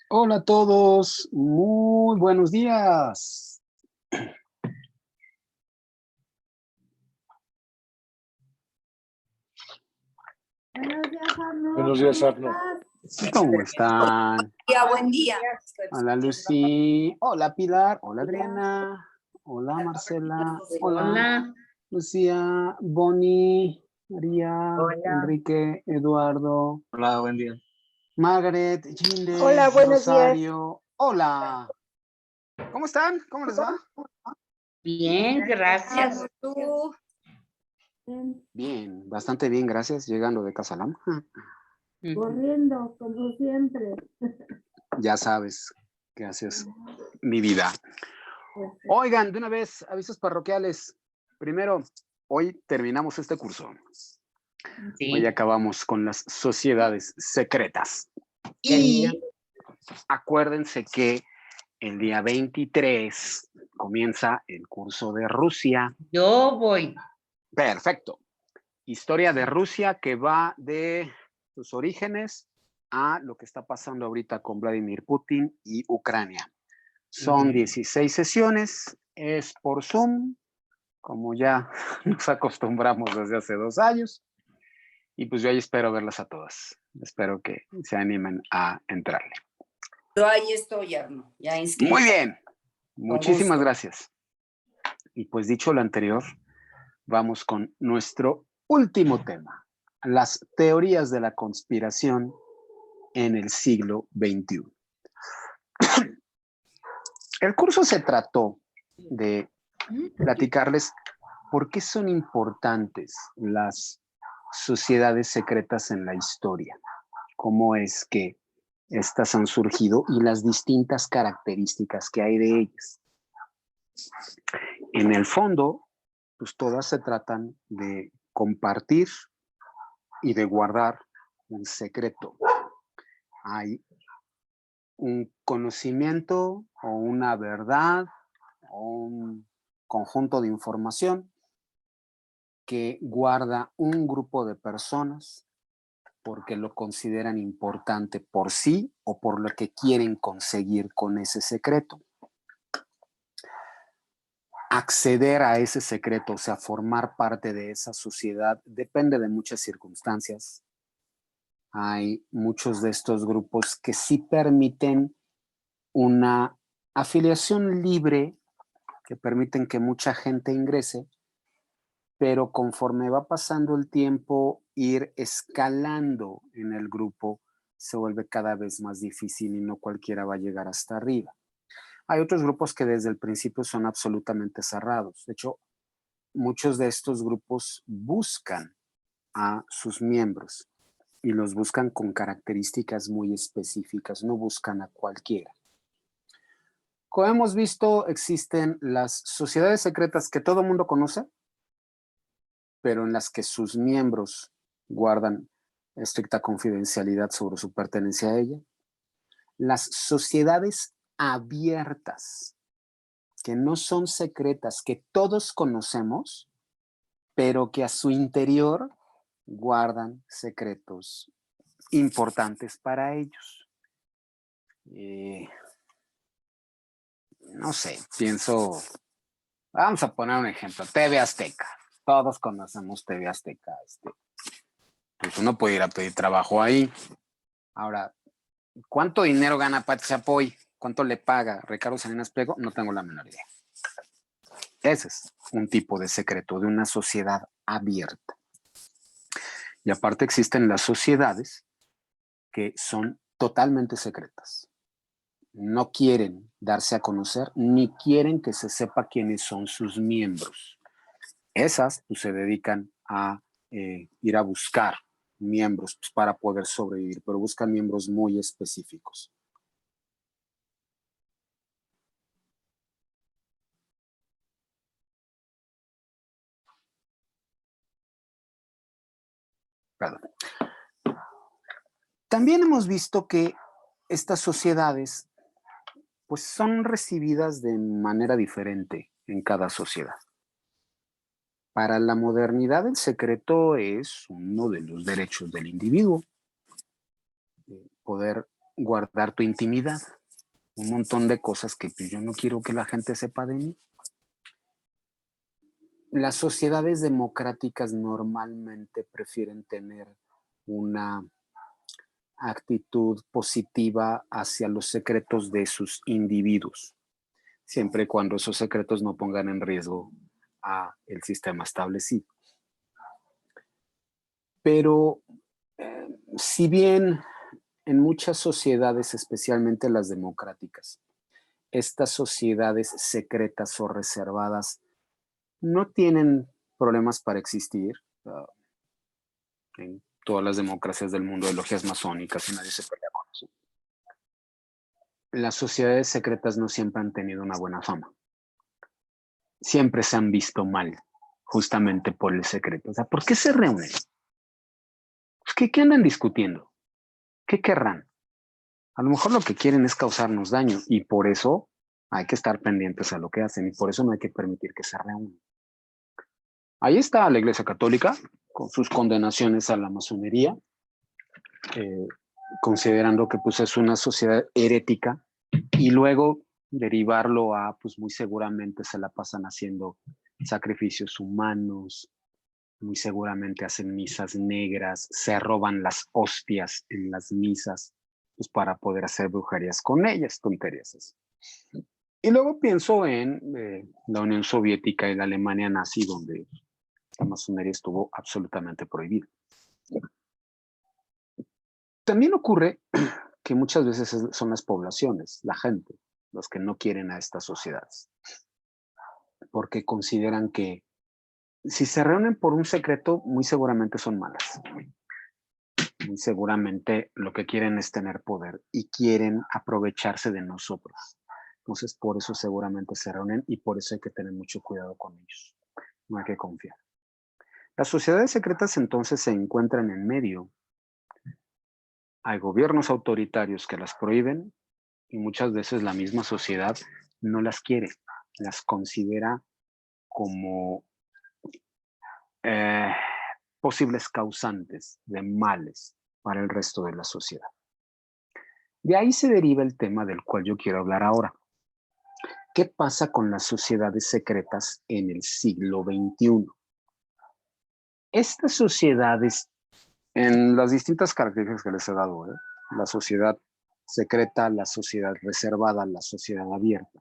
Hola a todos, muy buenos días. Buenos días, Arno. Buenos días, Arno. ¿Cómo están? Buen día. Hola Lucy, hola Pilar, hola Adriana, hola Marcela, hola Lucía, Bonnie, María, Enrique, Eduardo. Hola, buen día. Margaret, Ginde, Hola, buenos Rosario, hola. ¿Cómo están? ¿Cómo les va? Bien, gracias. ¿Tú? Bien, bastante bien, gracias. Llegando de Casalam. Corriendo, como siempre. Ya sabes qué haces mi vida. Oigan, de una vez, avisos parroquiales. Primero, hoy terminamos este curso. Sí. Hoy acabamos con las sociedades secretas. Y acuérdense que el día 23 comienza el curso de Rusia. Yo voy. Perfecto. Historia de Rusia que va de sus orígenes a lo que está pasando ahorita con Vladimir Putin y Ucrania. Son 16 sesiones, es por Zoom, como ya nos acostumbramos desde hace 2 años. Y pues yo ahí espero verlas a todas. Espero que se animen a entrarle. Yo ahí estoy, Arno, ya inscrita. Muy bien, muchísimas gracias. Y pues dicho lo anterior, vamos con nuestro último tema, las teorías de la conspiración en el siglo XXI. El curso se trató de platicarles por qué son importantes las sociedades secretas en la historia, cómo es que estas han surgido y las distintas características que hay de ellas. En el fondo, pues todas se tratan de compartir y de guardar un secreto. Hay un conocimiento o una verdad o un conjunto de información que guarda un grupo de personas porque lo consideran importante por sí o por lo que quieren conseguir con ese secreto. Acceder a ese secreto, o sea, formar parte de esa sociedad, depende de muchas circunstancias. Hay muchos de estos grupos que sí permiten una afiliación libre, que permiten que mucha gente ingrese, pero conforme va pasando el tiempo, ir escalando en el grupo se vuelve cada vez más difícil y no cualquiera va a llegar hasta arriba. Hay otros grupos que desde el principio son absolutamente cerrados. De hecho, muchos de estos grupos buscan a sus miembros y los buscan con características muy específicas, no buscan a cualquiera. Como hemos visto, existen las sociedades secretas que todo el mundo conoce, pero en las que sus miembros guardan estricta confidencialidad sobre su pertenencia a ella. Las sociedades abiertas, que no son secretas, que todos conocemos, pero que a su interior guardan secretos importantes para ellos. No sé, pienso Vamos a poner un ejemplo, TV Azteca. Todos conocemos TV Azteca. Pues uno puede ir a pedir trabajo ahí. Ahora, ¿cuánto dinero gana Pati Chapoy? ¿Cuánto le paga Ricardo Salinas Pliego? No tengo la menor idea. Ese es un tipo de secreto de una sociedad abierta. Y aparte existen las sociedades que son totalmente secretas. No quieren darse a conocer ni quieren que se sepa quiénes son sus miembros. Esas pues, se dedican a ir a buscar miembros pues, para poder sobrevivir, pero buscan miembros muy específicos. Perdón. También hemos visto que estas sociedades pues son recibidas de manera diferente en cada sociedad. Para la modernidad el secreto es uno de los derechos del individuo. Poder guardar tu intimidad. Un montón de cosas que pues, yo no quiero que la gente sepa de mí. Las sociedades democráticas normalmente prefieren tener una actitud positiva hacia los secretos de sus individuos, siempre y cuando esos secretos no pongan en riesgo a el sistema establecido. Pero si bien en muchas sociedades, especialmente las democráticas, estas sociedades secretas o reservadas no tienen problemas para existir. En todas las democracias del mundo hay logias masónicas y nadie se pelea con eso. Las sociedades secretas no siempre han tenido una buena fama. Siempre se han visto mal, justamente por el secreto. O sea, ¿por qué se reúnen? Pues, ¿qué andan discutiendo? ¿Qué querrán? A lo mejor lo que quieren es causarnos daño y por eso hay que estar pendientes a lo que hacen y por eso no hay que permitir que se reúnan. Ahí está la Iglesia Católica con sus condenaciones a la masonería, considerando que pues, es una sociedad herética y luego derivarlo a, pues muy seguramente se la pasan haciendo sacrificios humanos, muy seguramente hacen misas negras, se roban las hostias en las misas, pues para poder hacer brujerías con ellas, tonterías así. Y luego pienso en la Unión Soviética y la Alemania nazi, donde la masonería estuvo absolutamente prohibida. También ocurre que muchas veces son las poblaciones, la gente, los que no quieren a estas sociedades, porque consideran que si se reúnen por un secreto, muy seguramente son malas. Muy seguramente lo que quieren es tener poder y quieren aprovecharse de nosotros. Entonces, por eso seguramente se reúnen y por eso hay que tener mucho cuidado con ellos. No hay que confiar. Las sociedades secretas entonces se encuentran en medio. Hay gobiernos autoritarios que las prohíben y muchas veces la misma sociedad no las quiere, las considera como posibles causantes de males para el resto de la sociedad. De ahí se deriva el tema del cual yo quiero hablar ahora. ¿Qué pasa con las sociedades secretas en el siglo XXI? Estas sociedades, en las distintas características que les he dado, la sociedad secreta, la sociedad reservada, la sociedad abierta,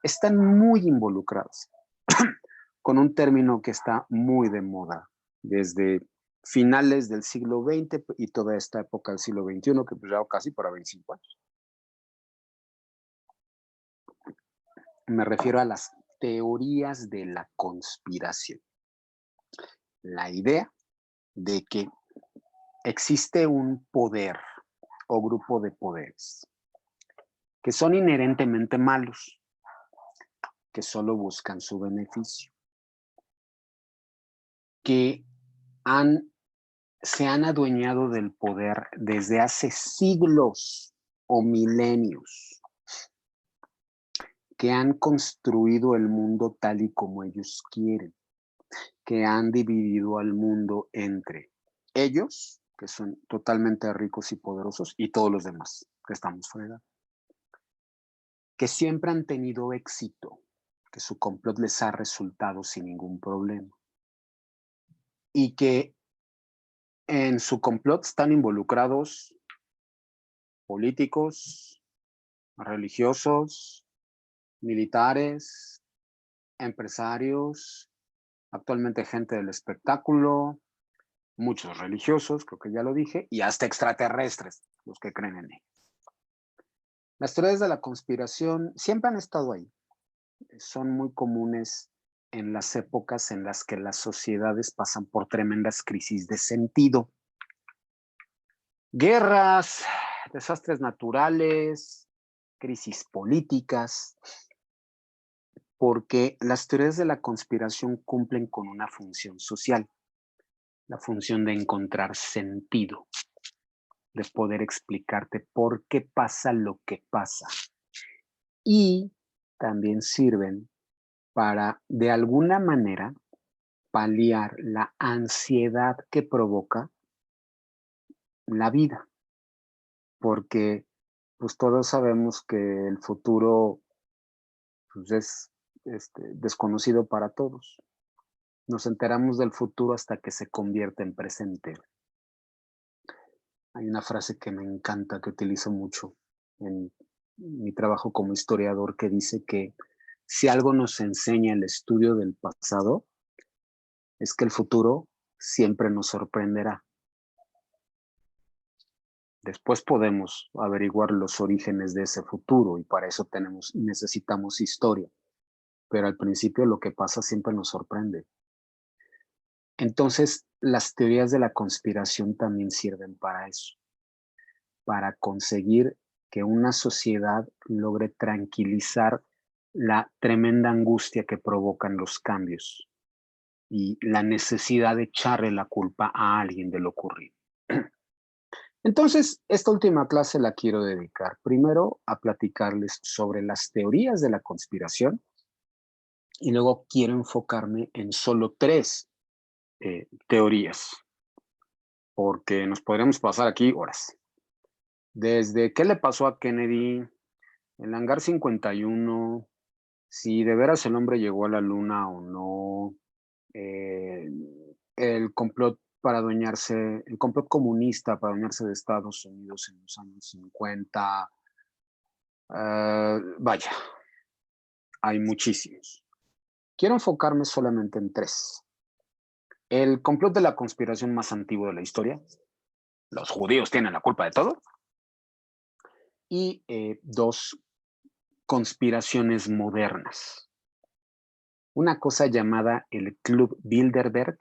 están muy involucradas con un término que está muy de moda desde finales del siglo XX y toda esta época del siglo XXI, que pues ya casi para 25 años. Me refiero a las teorías de la conspiración. La idea de que existe un poder o grupo de poderes que son inherentemente malos, que solo buscan su beneficio, que se han adueñado del poder desde hace siglos o milenios, que han construido el mundo tal y como ellos quieren, que han dividido al mundo entre ellos, que son totalmente ricos y poderosos, y todos los demás, que estamos fuera, que siempre han tenido éxito que su complot les ha resultado sin ningún problema. Y que en su complot están involucrados políticos, religiosos, militares, empresarios, actualmente gente del espectáculo, muchos religiosos, creo que ya lo dije, y hasta extraterrestres, los que creen en él. Las teorías de la conspiración siempre han estado ahí. Son muy comunes en las épocas en las que las sociedades pasan por tremendas crisis de sentido. Guerras, desastres naturales, crisis políticas, porque las teorías de la conspiración cumplen con una función social, la función de encontrar sentido, de poder explicarte por qué pasa lo que pasa. Y también sirven para, de alguna manera, paliar la ansiedad que provoca la vida. Porque pues todos sabemos que el futuro pues, es desconocido para todos. Nos enteramos del futuro hasta que se convierte en presente. Hay una frase que me encanta, que utilizo mucho en mi trabajo como historiador, que dice que si algo nos enseña el estudio del pasado, es que el futuro siempre nos sorprenderá. Después podemos averiguar los orígenes de ese futuro y para eso necesitamos historia. Pero al principio lo que pasa siempre nos sorprende. Entonces, las teorías de la conspiración también sirven para eso, para conseguir que una sociedad logre tranquilizar la tremenda angustia que provocan los cambios y la necesidad de echarle la culpa a alguien de lo ocurrido. Entonces, esta última clase la quiero dedicar primero a platicarles sobre las teorías de la conspiración y luego quiero enfocarme en solo 3 teorías, porque nos podríamos pasar aquí horas. Desde qué le pasó a Kennedy, el hangar 51, si de veras el hombre llegó a la luna o no, el complot el complot comunista para adueñarse de Estados Unidos en los años 50. Vaya, hay muchísimos. Quiero enfocarme solamente en 3. El complot de la conspiración más antiguo de la historia. Los judíos tienen la culpa de todo. Y 2 conspiraciones modernas. Una cosa llamada el Club Bilderberg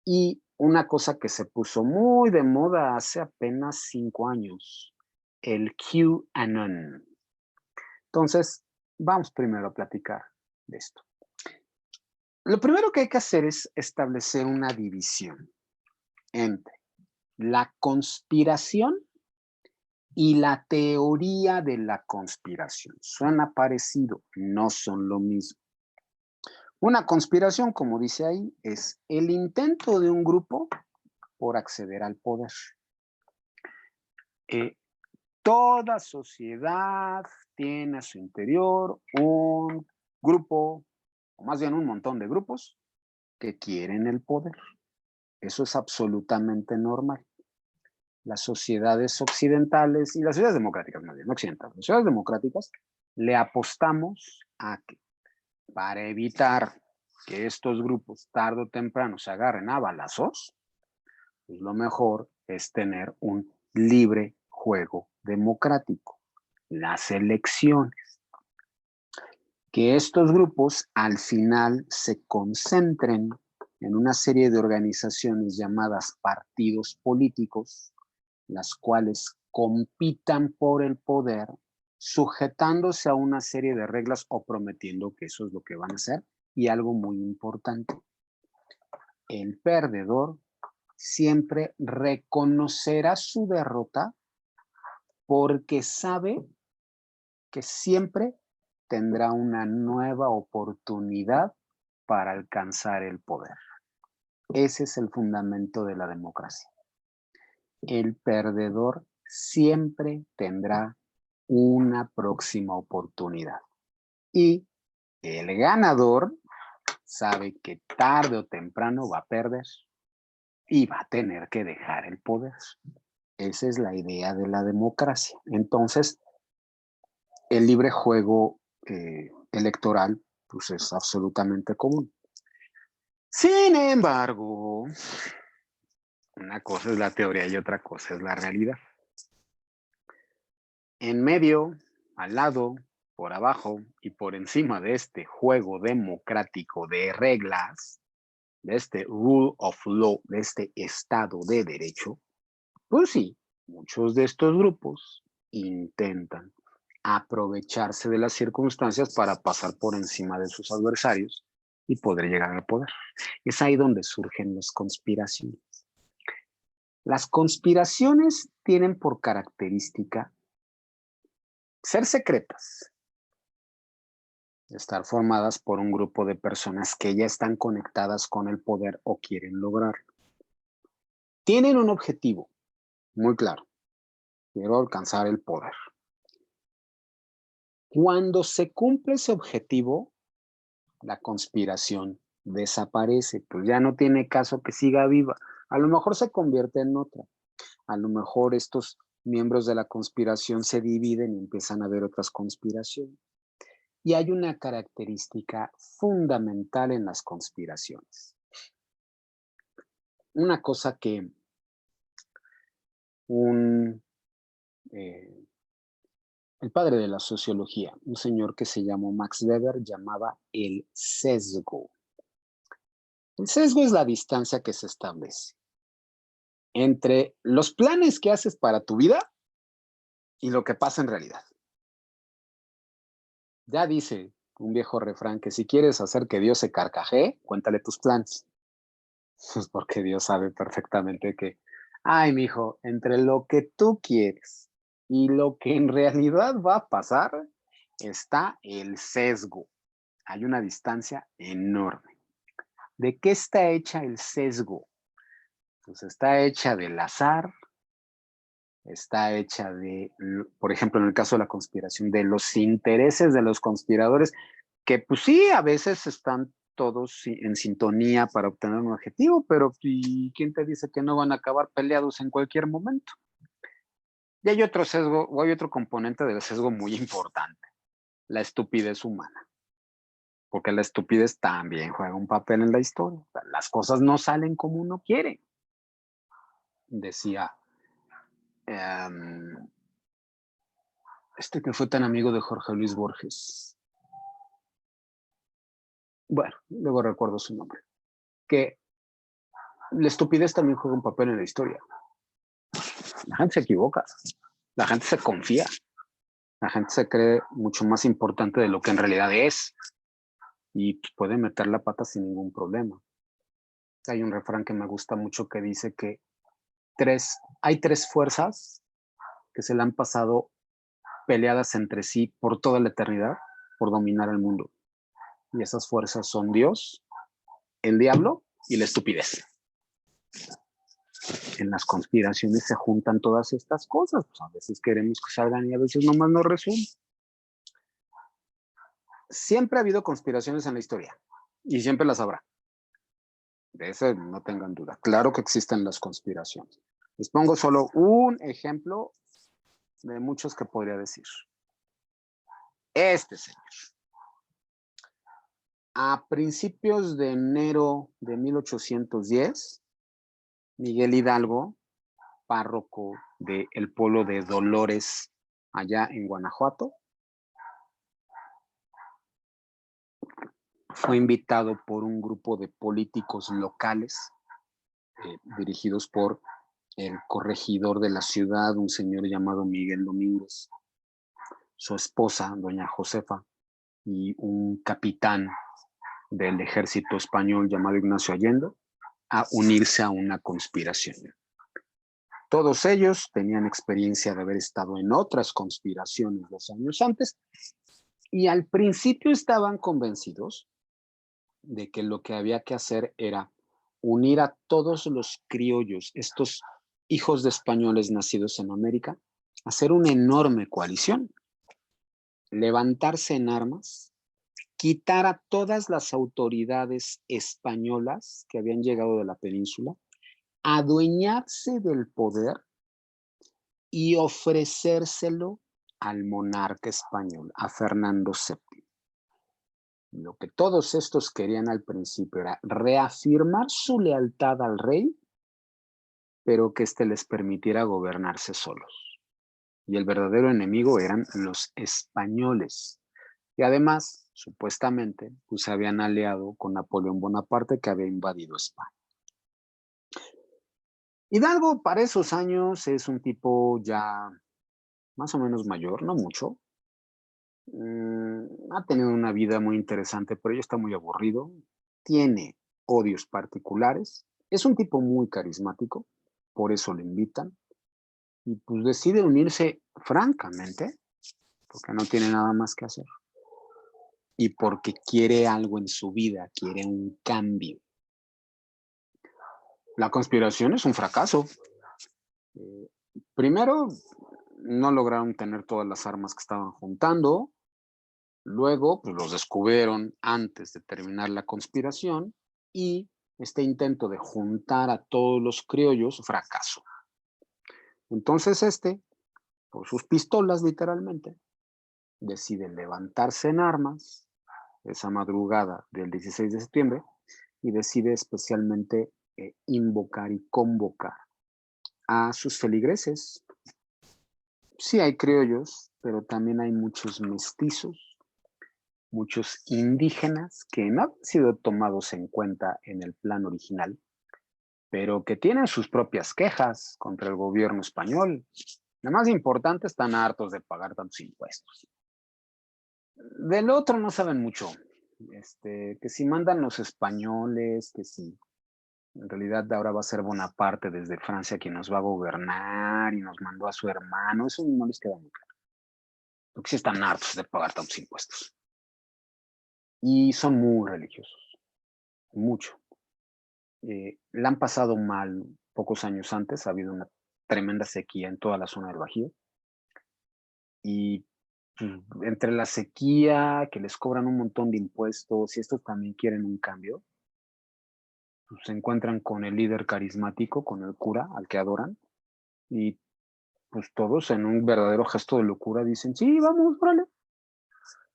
y una cosa que se puso muy de moda hace apenas 5 años, el QAnon. Entonces, vamos primero a platicar de esto. Lo primero que hay que hacer es establecer una división entre la conspiración y la teoría de la conspiración. Suena parecido, no son lo mismo. Una conspiración, como dice ahí, es el intento de un grupo por acceder al poder. Toda sociedad tiene a su interior un grupo, o más bien un montón de grupos, que quieren el poder. Eso es absolutamente normal. Las sociedades occidentales y las sociedades democráticas, más bien, no occidentales, las sociedades democráticas, le apostamos a que para evitar que estos grupos tarde o temprano se agarren a balazos, pues lo mejor es tener un libre juego democrático, las elecciones. Que estos grupos al final se concentren en una serie de organizaciones llamadas partidos políticos, las cuales compitan por el poder, sujetándose a una serie de reglas o prometiendo que eso es lo que van a hacer. Y algo muy importante, el perdedor siempre reconocerá su derrota porque sabe que siempre tendrá una nueva oportunidad para alcanzar el poder. Ese es el fundamento de la democracia. El perdedor siempre tendrá una próxima oportunidad. Y El ganador sabe que tarde o temprano va a perder y va a tener que dejar el poder. Esa es la idea de la democracia. Entonces, el libre juego electoral pues es absolutamente común. Sin embargo, una cosa es la teoría y otra cosa es la realidad. En medio, al lado, por abajo y por encima de este juego democrático de reglas, de este rule of law, de este Estado de Derecho, pues sí, muchos de estos grupos intentan aprovecharse de las circunstancias para pasar por encima de sus adversarios y poder llegar al poder. Es ahí donde surgen las conspiraciones. Las conspiraciones tienen por característica ser secretas, estar formadas por un grupo de personas que ya están conectadas con el poder o quieren lograrlo. Tienen un objetivo muy claro. Quiero alcanzar el poder. Cuando se cumple ese objetivo, la conspiración desaparece, pues ya no tiene caso que siga viva. A lo mejor se convierte en otra. A lo mejor estos miembros de la conspiración se dividen y empiezan a haber otras conspiraciones. Y hay una característica fundamental en las conspiraciones. Una cosa que el padre de la sociología, un señor que se llamó Max Weber, llamaba el sesgo. El sesgo es la distancia que se establece entre los planes que haces para tu vida y lo que pasa en realidad. Ya dice un viejo refrán que si quieres hacer que Dios se carcajee, cuéntale tus planes. Pues porque Dios sabe perfectamente que, ay, mijo, entre lo que tú quieres y lo que en realidad va a pasar, está el sesgo. Hay una distancia enorme. ¿De qué está hecha el sesgo? Pues está hecha del azar, está hecha de, por ejemplo, en el caso de la conspiración, de los intereses de los conspiradores, que pues sí, a veces están todos en sintonía para obtener un objetivo, pero ¿y quién te dice que no van a acabar peleados en cualquier momento? Y hay otro sesgo, o hay otro componente del sesgo muy importante, la estupidez humana. Porque la estupidez también juega un papel en la historia. O sea, las cosas no salen como uno quiere. Decía este que fue tan amigo de Jorge Luis Borges. Bueno, luego recuerdo su nombre. Que la estupidez también juega un papel en la historia. La gente se equivoca. La gente se confía. La gente se cree mucho más importante de lo que en realidad es. Y puede meter la pata sin ningún problema. Hay un refrán que me gusta mucho que dice que hay tres fuerzas que se le han pasado peleadas entre sí por toda la eternidad por dominar el mundo. Y esas fuerzas son Dios, el diablo y la estupidez. En las conspiraciones se juntan todas estas cosas. Pues a veces queremos que salgan y a veces nomás no resulta. Siempre ha habido conspiraciones en la historia y siempre las habrá. De eso no tengan duda. Claro que existen las conspiraciones. Les pongo solo un ejemplo de muchos que podría decir. Este señor. A principios de enero de 1810, Miguel Hidalgo, párroco del pueblo de Dolores, allá en Guanajuato, fue invitado por un grupo de políticos locales dirigidos por el corregidor de la ciudad, un señor llamado Miguel Domínguez, su esposa, doña Josefa, y un capitán del ejército español llamado Ignacio Allende, a unirse a una conspiración. Todos ellos tenían experiencia de haber estado en otras conspiraciones 2 años antes y al principio estaban convencidos de que lo que había que hacer era unir a todos los criollos, estos hijos de españoles nacidos en América, hacer una enorme coalición, levantarse en armas, quitar a todas las autoridades españolas que habían llegado de la península, adueñarse del poder y ofrecérselo al monarca español, a Fernando VII. Lo que todos estos querían al principio era reafirmar su lealtad al rey, pero que éste les permitiera gobernarse solos. Y el verdadero enemigo eran los españoles. Y además, supuestamente, pues se habían aliado con Napoleón Bonaparte, que había invadido España. Hidalgo para esos años es un tipo ya más o menos mayor, no mucho. Ha tenido una vida muy interesante, pero ya está muy aburrido. Tiene odios particulares. Es un tipo muy carismático, por eso lo invitan. Y pues decide unirse francamente, porque no tiene nada más que hacer. Y porque quiere algo en su vida, quiere un cambio. La conspiración es un fracaso. Primero, no lograron tener todas las armas que estaban juntando. Luego, pues los descubrieron antes de terminar la conspiración y este intento de juntar a todos los criollos fracasó. Entonces por sus pistolas literalmente, decide levantarse en armas esa madrugada del 16 de septiembre y decide especialmente invocar y convocar a sus feligreses. Sí hay criollos, pero también hay muchos mestizos, muchos indígenas que no han sido tomados en cuenta en el plan original, pero que tienen sus propias quejas contra el gobierno español. Lo más importante, están hartos de pagar tantos impuestos. Del otro no saben mucho. Que si mandan los españoles, que si en realidad ahora va a ser Bonaparte desde Francia quien nos va a gobernar y nos mandó a su hermano, eso no les queda muy claro. Porque sí están hartos de pagar tantos impuestos. Y son muy religiosos, mucho. La han pasado mal pocos años antes, ha habido una tremenda sequía en toda la zona del Bajío. Y entre la sequía, que les cobran un montón de impuestos, y estos también quieren un cambio, pues se encuentran con el líder carismático, con el cura, al que adoran, y pues todos en un verdadero gesto de locura dicen, sí, vamos, órale.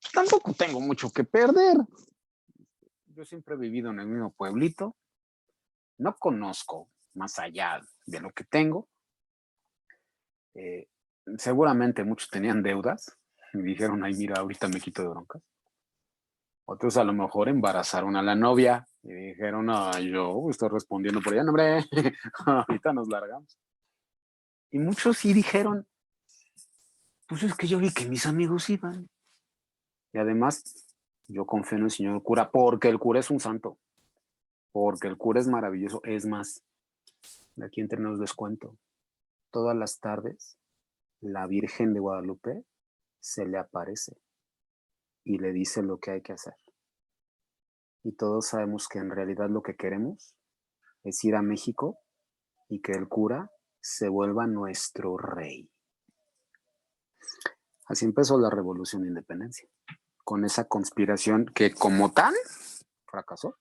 Pues tampoco tengo mucho que perder. Yo siempre he vivido en el mismo pueblito, no conozco más allá de lo que tengo. Seguramente muchos tenían deudas y dijeron, ay, mira, ahorita me quito de broncas. Otros a lo mejor embarazaron a la novia y dijeron, ay, yo estoy respondiendo por ella, no, hombre, ahorita nos largamos. Y muchos sí dijeron, pues es que yo vi que mis amigos iban. Y además, yo confío en el señor cura, porque el cura es un santo, porque el cura es maravilloso. Es más, de aquí entre nos les cuento, todas las tardes, la Virgen de Guadalupe se le aparece y le dice lo que hay que hacer. Y todos sabemos que en realidad lo que queremos es ir a México y que el cura se vuelva nuestro rey. Así empezó la Revolución de Independencia, con esa conspiración que como tal fracasó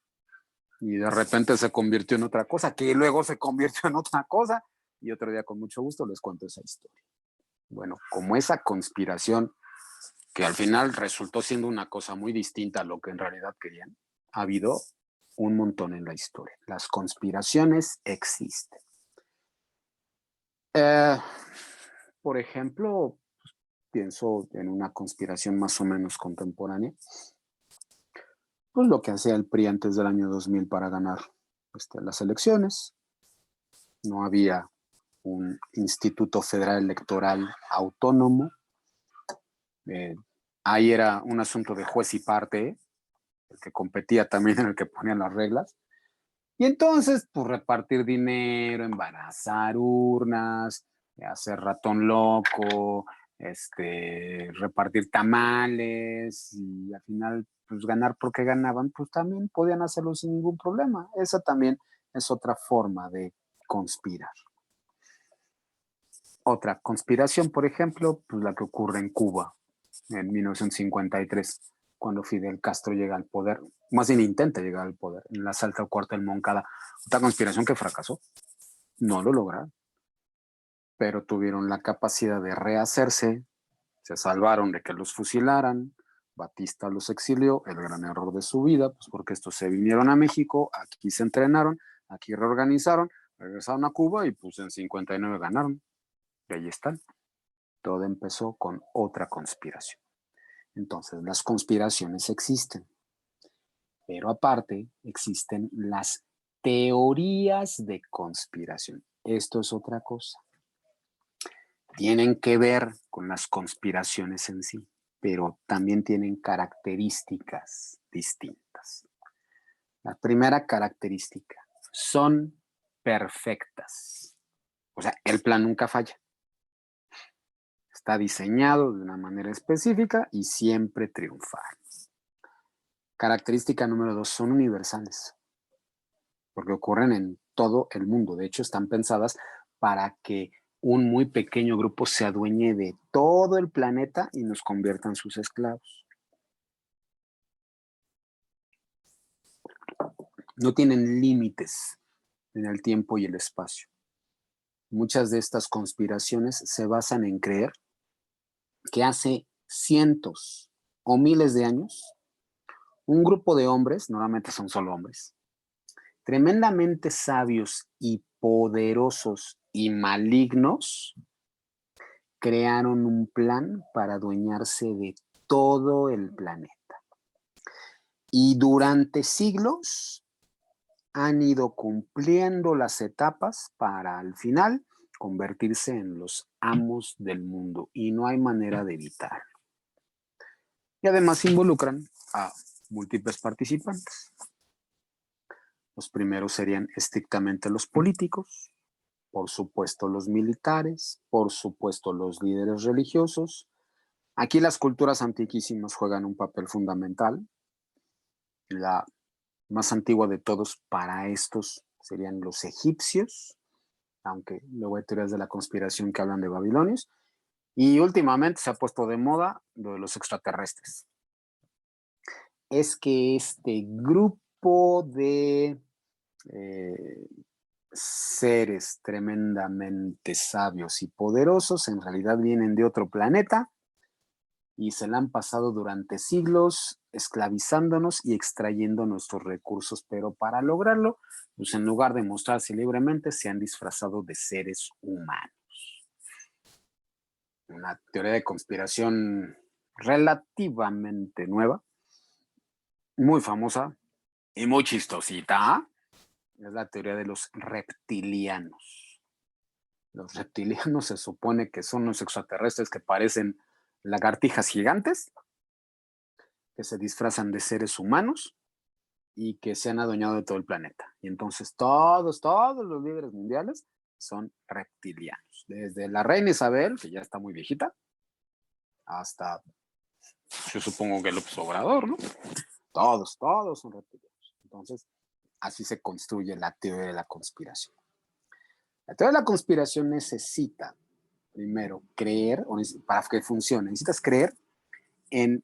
y de repente se convirtió en otra cosa, que luego se convirtió en otra cosa, y otro día con mucho gusto les cuento esa historia. Bueno, como esa conspiración que al final resultó siendo una cosa muy distinta a lo que en realidad querían, ha habido un montón en la historia. Las conspiraciones existen. Por ejemplo, pienso en una conspiración más o menos contemporánea, pues lo que hacía el PRI antes del año 2000 para ganar las elecciones. No había un Instituto Federal Electoral autónomo. Ahí era un asunto de juez y parte, el que competía también en el que ponían las reglas. Y entonces, pues repartir dinero, embarazar urnas, hacer ratón loco, repartir tamales y al final, pues ganar porque ganaban, pues también podían hacerlo sin ningún problema. Esa también es otra forma de conspirar. Otra conspiración, por ejemplo, pues la que ocurre en Cuba en 1953. cuando Fidel Castro llega al poder, más bien intenta llegar al poder, en el asalto al cuartel Moncada, otra conspiración que fracasó, no lo lograron, pero tuvieron la capacidad de rehacerse, se salvaron de que los fusilaran, Batista los exilió, el gran error de su vida, pues porque estos se vinieron a México, aquí se entrenaron, aquí reorganizaron, regresaron a Cuba y pues en 59 ganaron, y ahí están. Todo empezó con otra conspiración. Entonces, las conspiraciones existen, pero aparte existen las teorías de conspiración. Esto es otra cosa. Tienen que ver con las conspiraciones en sí, pero también tienen características distintas. La primera característica, son perfectas. O sea, el plan nunca falla. Está diseñado de una manera específica y siempre triunfar. Característica número 2, son universales, porque ocurren en todo el mundo. De hecho, están pensadas para que un muy pequeño grupo se adueñe de todo el planeta y nos convierta en sus esclavos. No tienen límites en el tiempo y el espacio. Muchas de estas conspiraciones se basan en creer que hace cientos o miles de años, un grupo de hombres, normalmente son solo hombres, tremendamente sabios y poderosos y malignos, crearon un plan para adueñarse de todo el planeta. Y durante siglos han ido cumpliendo las etapas para al final convertirse en los amos del mundo y no hay manera de evitarlo. Y además involucran a múltiples participantes. Los primeros serían estrictamente los políticos, por supuesto los militares, por supuesto los líderes religiosos. Aquí las culturas antiquísimas juegan un papel fundamental. La más antigua de todos para estos serían los egipcios, aunque luego hay teorías de la conspiración que hablan de babilonios. Y últimamente se ha puesto de moda lo de los extraterrestres. Es que este grupo de seres tremendamente sabios y poderosos en realidad vienen de otro planeta y se la han pasado durante siglos esclavizándonos y extrayendo nuestros recursos, pero para lograrlo, pues en lugar de mostrarse libremente, se han disfrazado de seres humanos. Una teoría de conspiración relativamente nueva, muy famosa y muy chistosita, es la teoría de los reptilianos. Los reptilianos se supone que son los extraterrestres que parecen lagartijas gigantes, que se disfrazan de seres humanos y que se han adueñado de todo el planeta. Y entonces todos los líderes mundiales son reptilianos. Desde la reina Isabel, que ya está muy viejita, hasta, yo supongo que López Obrador, ¿no? Todos son reptilianos. Entonces, así se construye la teoría de la conspiración. La teoría de la conspiración necesita, primero, creer, para que funcione, necesitas creer en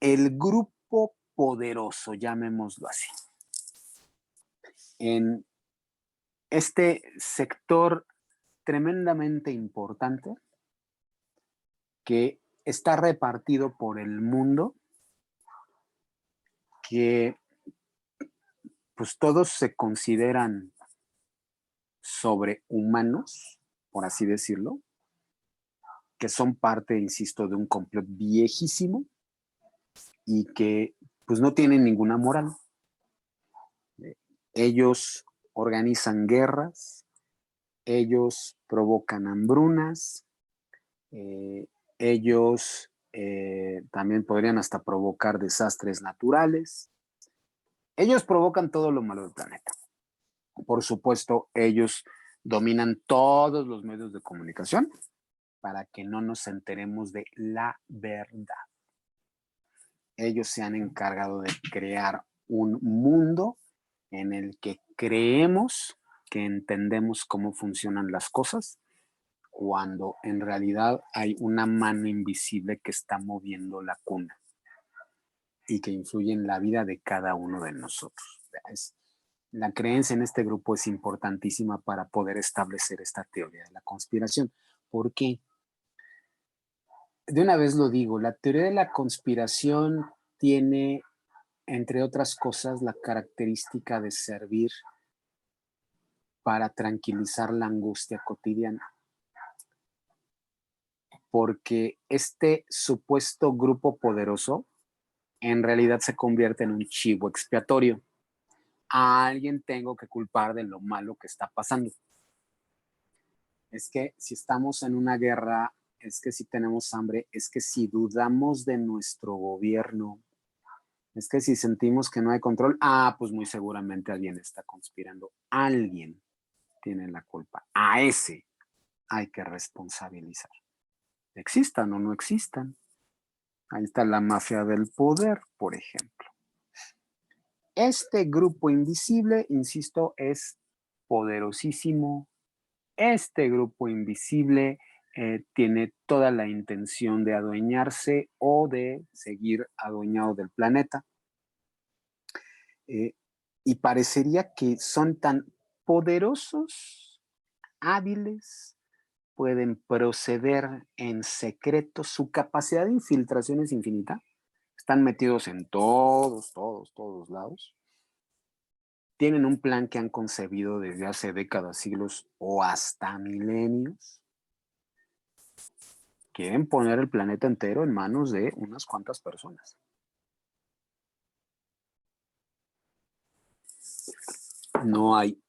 el grupo poderoso, llamémoslo así. En este sector tremendamente importante que está repartido por el mundo, que pues todos se consideran sobrehumanos, por así decirlo, que son parte, insisto, de un complot viejísimo y que pues no tienen ninguna moral. Ellos organizan guerras, ellos provocan hambrunas, ellos también podrían hasta provocar desastres naturales. Ellos provocan todo lo malo del planeta. Por supuesto, ellos dominan todos los medios de comunicación para que no nos enteremos de la verdad. Ellos se han encargado de crear un mundo en el que creemos que entendemos cómo funcionan las cosas, cuando en realidad hay una mano invisible que está moviendo la cuna. y que influye en la vida de cada uno de nosotros. La creencia en este grupo es importantísima para poder establecer esta teoría de la conspiración. ¿Por qué? De una vez lo digo, la teoría de la conspiración tiene, entre otras cosas, la característica de servir para tranquilizar la angustia cotidiana. Porque este supuesto grupo poderoso en realidad se convierte en un chivo expiatorio. A alguien tengo que culpar de lo malo que está pasando. Es que si estamos en una guerra, es que si tenemos hambre, es que si dudamos de nuestro gobierno, es que si sentimos que no hay control, pues muy seguramente alguien está conspirando. Alguien tiene la culpa. A ese hay que responsabilizar. Existan o no existan. Ahí está la mafia del poder, por ejemplo. Este grupo invisible, insisto, es poderosísimo. Este grupo invisible tiene toda la intención de adueñarse o de seguir adueñado del planeta. Y parecería que son tan poderosos, hábiles, pueden proceder en secreto. Su capacidad de infiltración es infinita. Están metidos en todos lados. Tienen un plan que han concebido desde hace décadas, siglos o hasta milenios. Quieren poner el planeta entero en manos de unas cuantas personas. No hay,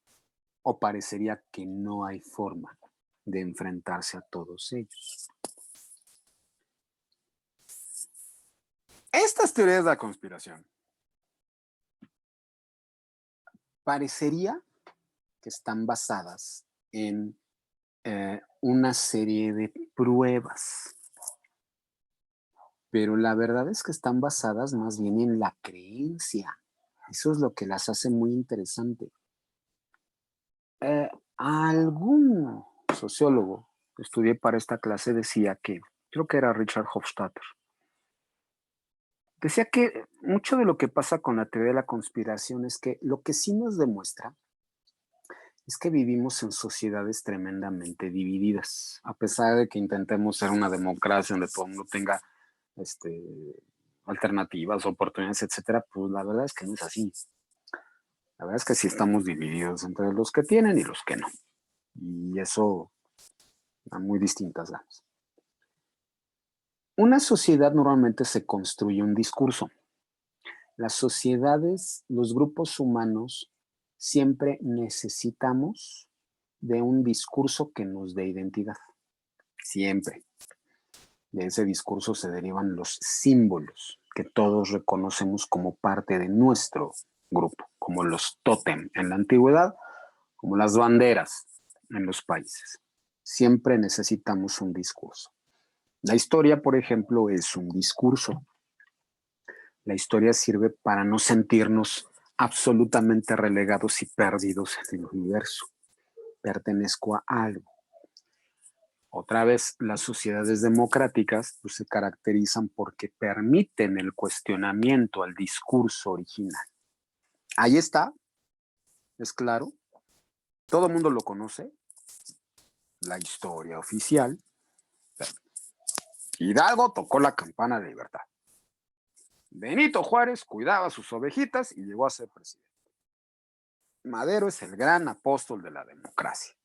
o parecería que no hay forma de enfrentarse a todos ellos. Estas teorías de la conspiración parecería que están basadas en una serie de pruebas, pero la verdad es que están basadas más bien en la creencia. Eso es lo que las hace muy interesante. Algún sociólogo que estudié para esta clase decía que, creo que era Richard Hofstadter, decía que mucho de lo que pasa con la teoría de la conspiración es que lo que sí nos demuestra es que vivimos en sociedades tremendamente divididas, a pesar de que intentemos ser una democracia donde todo el mundo tenga alternativas, oportunidades, etcétera, pues la verdad es que no es así. La verdad es que sí estamos divididos entre los que tienen y los que no. Y eso a muy distintas ganas. Una sociedad normalmente se construye un discurso. Las sociedades, los grupos humanos, siempre necesitamos de un discurso que nos dé identidad. Siempre. De ese discurso se derivan los símbolos que todos reconocemos como parte de nuestro grupo, como los tótem en la antigüedad, como las banderas en los países. Siempre necesitamos un discurso. La historia, por ejemplo, es un discurso. La historia sirve para no sentirnos absolutamente relegados y perdidos en el universo. Pertenezco a algo. Otra vez, las sociedades democráticas pues, se caracterizan porque permiten el cuestionamiento al discurso original. Ahí está, es claro, todo el mundo lo conoce, la historia oficial. Hidalgo tocó la campana de libertad. Benito Juárez cuidaba sus ovejitas y llegó a ser presidente. Madero es el gran apóstol de la democracia.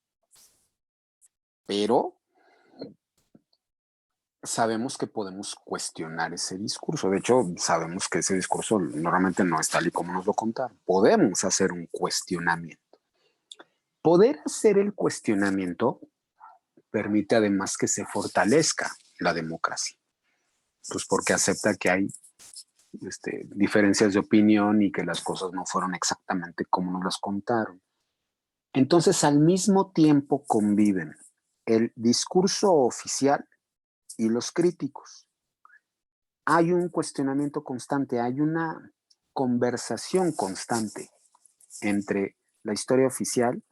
Pero sabemos que podemos cuestionar ese discurso. De hecho, sabemos que ese discurso normalmente no es tal y como nos lo contaron. Podemos hacer un cuestionamiento. Poder hacer el cuestionamiento permite además que se fortalezca la democracia. Pues porque acepta que hay diferencias de opinión y que las cosas no fueron exactamente como nos las contaron. Entonces, al mismo tiempo conviven el discurso oficial y los críticos. Hay un cuestionamiento constante, hay una conversación constante entre la historia oficial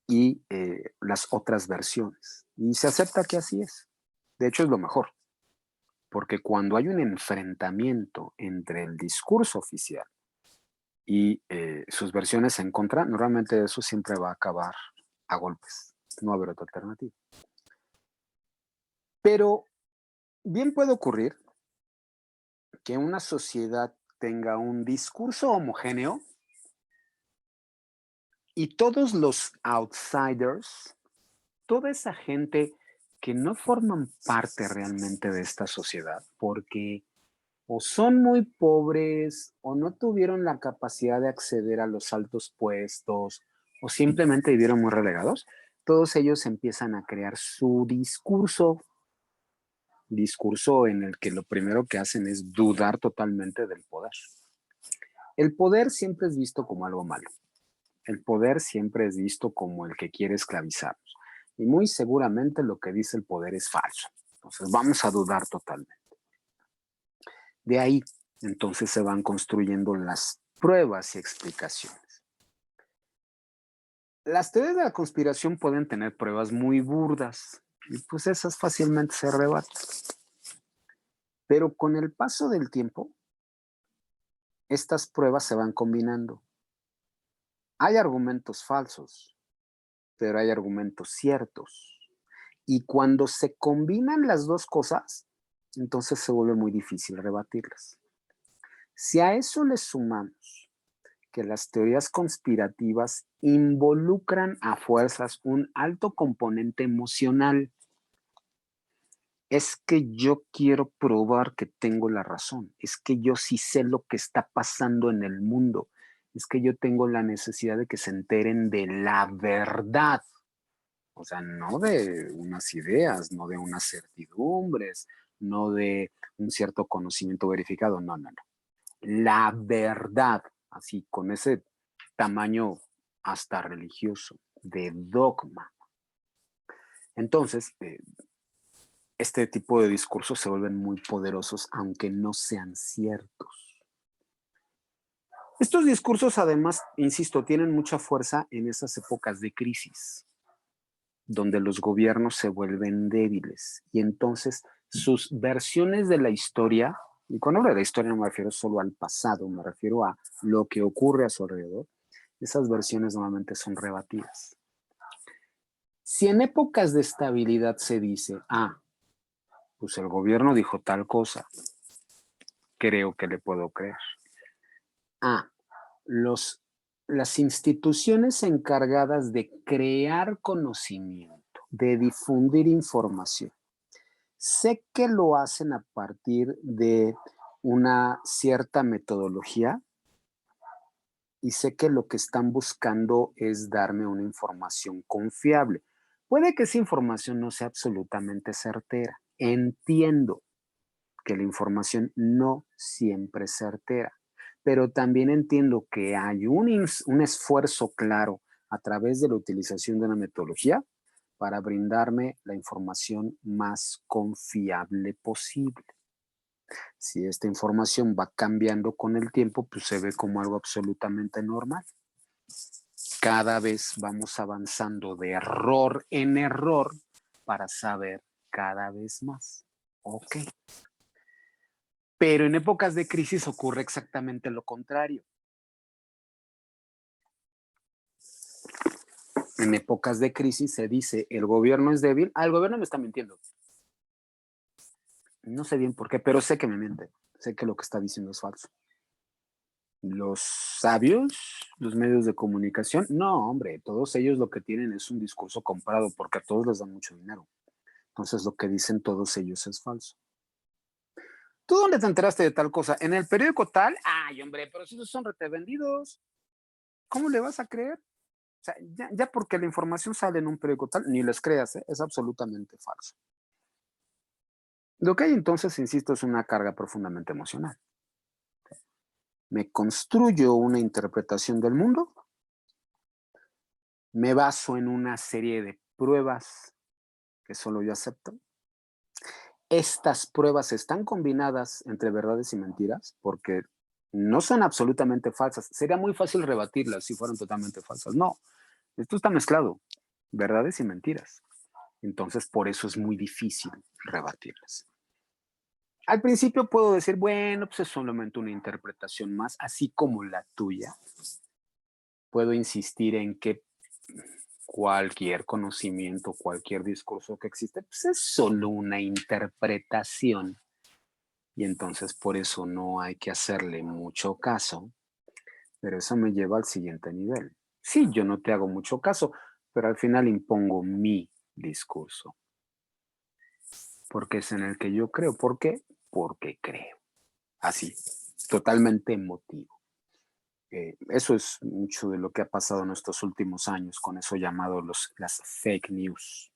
y las otras versiones. Y se acepta que así es. De hecho, es lo mejor. Porque cuando hay un enfrentamiento entre el discurso oficial y sus versiones en contra, normalmente eso siempre va a acabar a golpes. No va a haber otra alternativa. Pero bien puede ocurrir que una sociedad tenga un discurso homogéneo y todos los outsiders, toda esa gente que no forman parte realmente de esta sociedad porque o son muy pobres o no tuvieron la capacidad de acceder a los altos puestos o simplemente vivieron muy relegados, todos ellos empiezan a crear su discurso en el que lo primero que hacen es dudar totalmente del poder. El poder siempre es visto como algo malo. El poder siempre es visto como el que quiere esclavizarnos. Y muy seguramente lo que dice el poder es falso. Entonces vamos a dudar totalmente. De ahí, entonces, se van construyendo las pruebas y explicaciones. Las teorías de la conspiración pueden tener pruebas muy burdas y pues esas fácilmente se rebaten. Pero con el paso del tiempo, estas pruebas se van combinando. Hay argumentos falsos, pero hay argumentos ciertos. Y cuando se combinan las dos cosas, entonces se vuelve muy difícil rebatirlas. Si a eso le sumamos que las teorías conspirativas involucran a fuerzas un alto componente emocional, es que yo quiero probar que tengo la razón, es que yo sí sé lo que está pasando en el mundo, es que yo tengo la necesidad de que se enteren de la verdad. O sea, no de unas ideas, no de unas certidumbres, no de un cierto conocimiento verificado, no. La verdad, así con ese tamaño hasta religioso, de dogma. Entonces, este tipo de discursos se vuelven muy poderosos, aunque no sean ciertos. Estos discursos, además, insisto, tienen mucha fuerza en esas épocas de crisis, donde los gobiernos se vuelven débiles y entonces sus versiones de la historia, y cuando hablo de la historia no me refiero solo al pasado, me refiero a lo que ocurre a su alrededor, esas versiones normalmente son rebatidas. Si en épocas de estabilidad se dice, pues el gobierno dijo tal cosa, creo que le puedo creer. Las instituciones encargadas de crear conocimiento, de difundir información, sé que lo hacen a partir de una cierta metodología y sé que lo que están buscando es darme una información confiable. Puede que esa información no sea absolutamente certera. Entiendo que la información no siempre es certera, pero también entiendo que hay un esfuerzo claro a través de la utilización de una metodología para brindarme la información más confiable posible. Si esta información va cambiando con el tiempo, pues se ve como algo absolutamente normal. Cada vez vamos avanzando de error en error para saber cada vez más. Ok. Pero en épocas de crisis ocurre exactamente lo contrario. En épocas de crisis se dice, el gobierno es débil. El gobierno me está mintiendo. No sé bien por qué, pero sé que me miente. Sé que lo que está diciendo es falso. Los sabios, los medios de comunicación, no, hombre, todos ellos lo que tienen es un discurso comprado porque a todos les dan mucho dinero. Entonces lo que dicen todos ellos es falso. ¿Tú dónde te enteraste de tal cosa? ¿En el periódico tal? Ay, hombre, pero si esos son retevendidos, ¿cómo le vas a creer? O sea, ya porque la información sale en un periódico tal, ni les creas, ¿eh? Es absolutamente falso. Lo que hay entonces, insisto, es una carga profundamente emocional. Me construyo una interpretación del mundo, me baso en una serie de pruebas que solo yo acepto. Estas pruebas están combinadas entre verdades y mentiras porque no son absolutamente falsas. Sería muy fácil rebatirlas si fueran totalmente falsas. No, esto está mezclado, verdades y mentiras. Entonces, por eso es muy difícil rebatirlas. al principio puedo decir, bueno, pues es solamente una interpretación más, así como la tuya. Puedo insistir en que cualquier conocimiento, cualquier discurso que existe, pues es solo una interpretación. Y entonces por eso no hay que hacerle mucho caso, pero eso me lleva al siguiente nivel. Sí, yo no te hago mucho caso, pero al final impongo mi discurso, porque es en el que yo creo. ¿Por qué? Porque creo. Así, totalmente emotivo. Eso es mucho de lo que ha pasado en estos últimos años con eso llamado las fake news.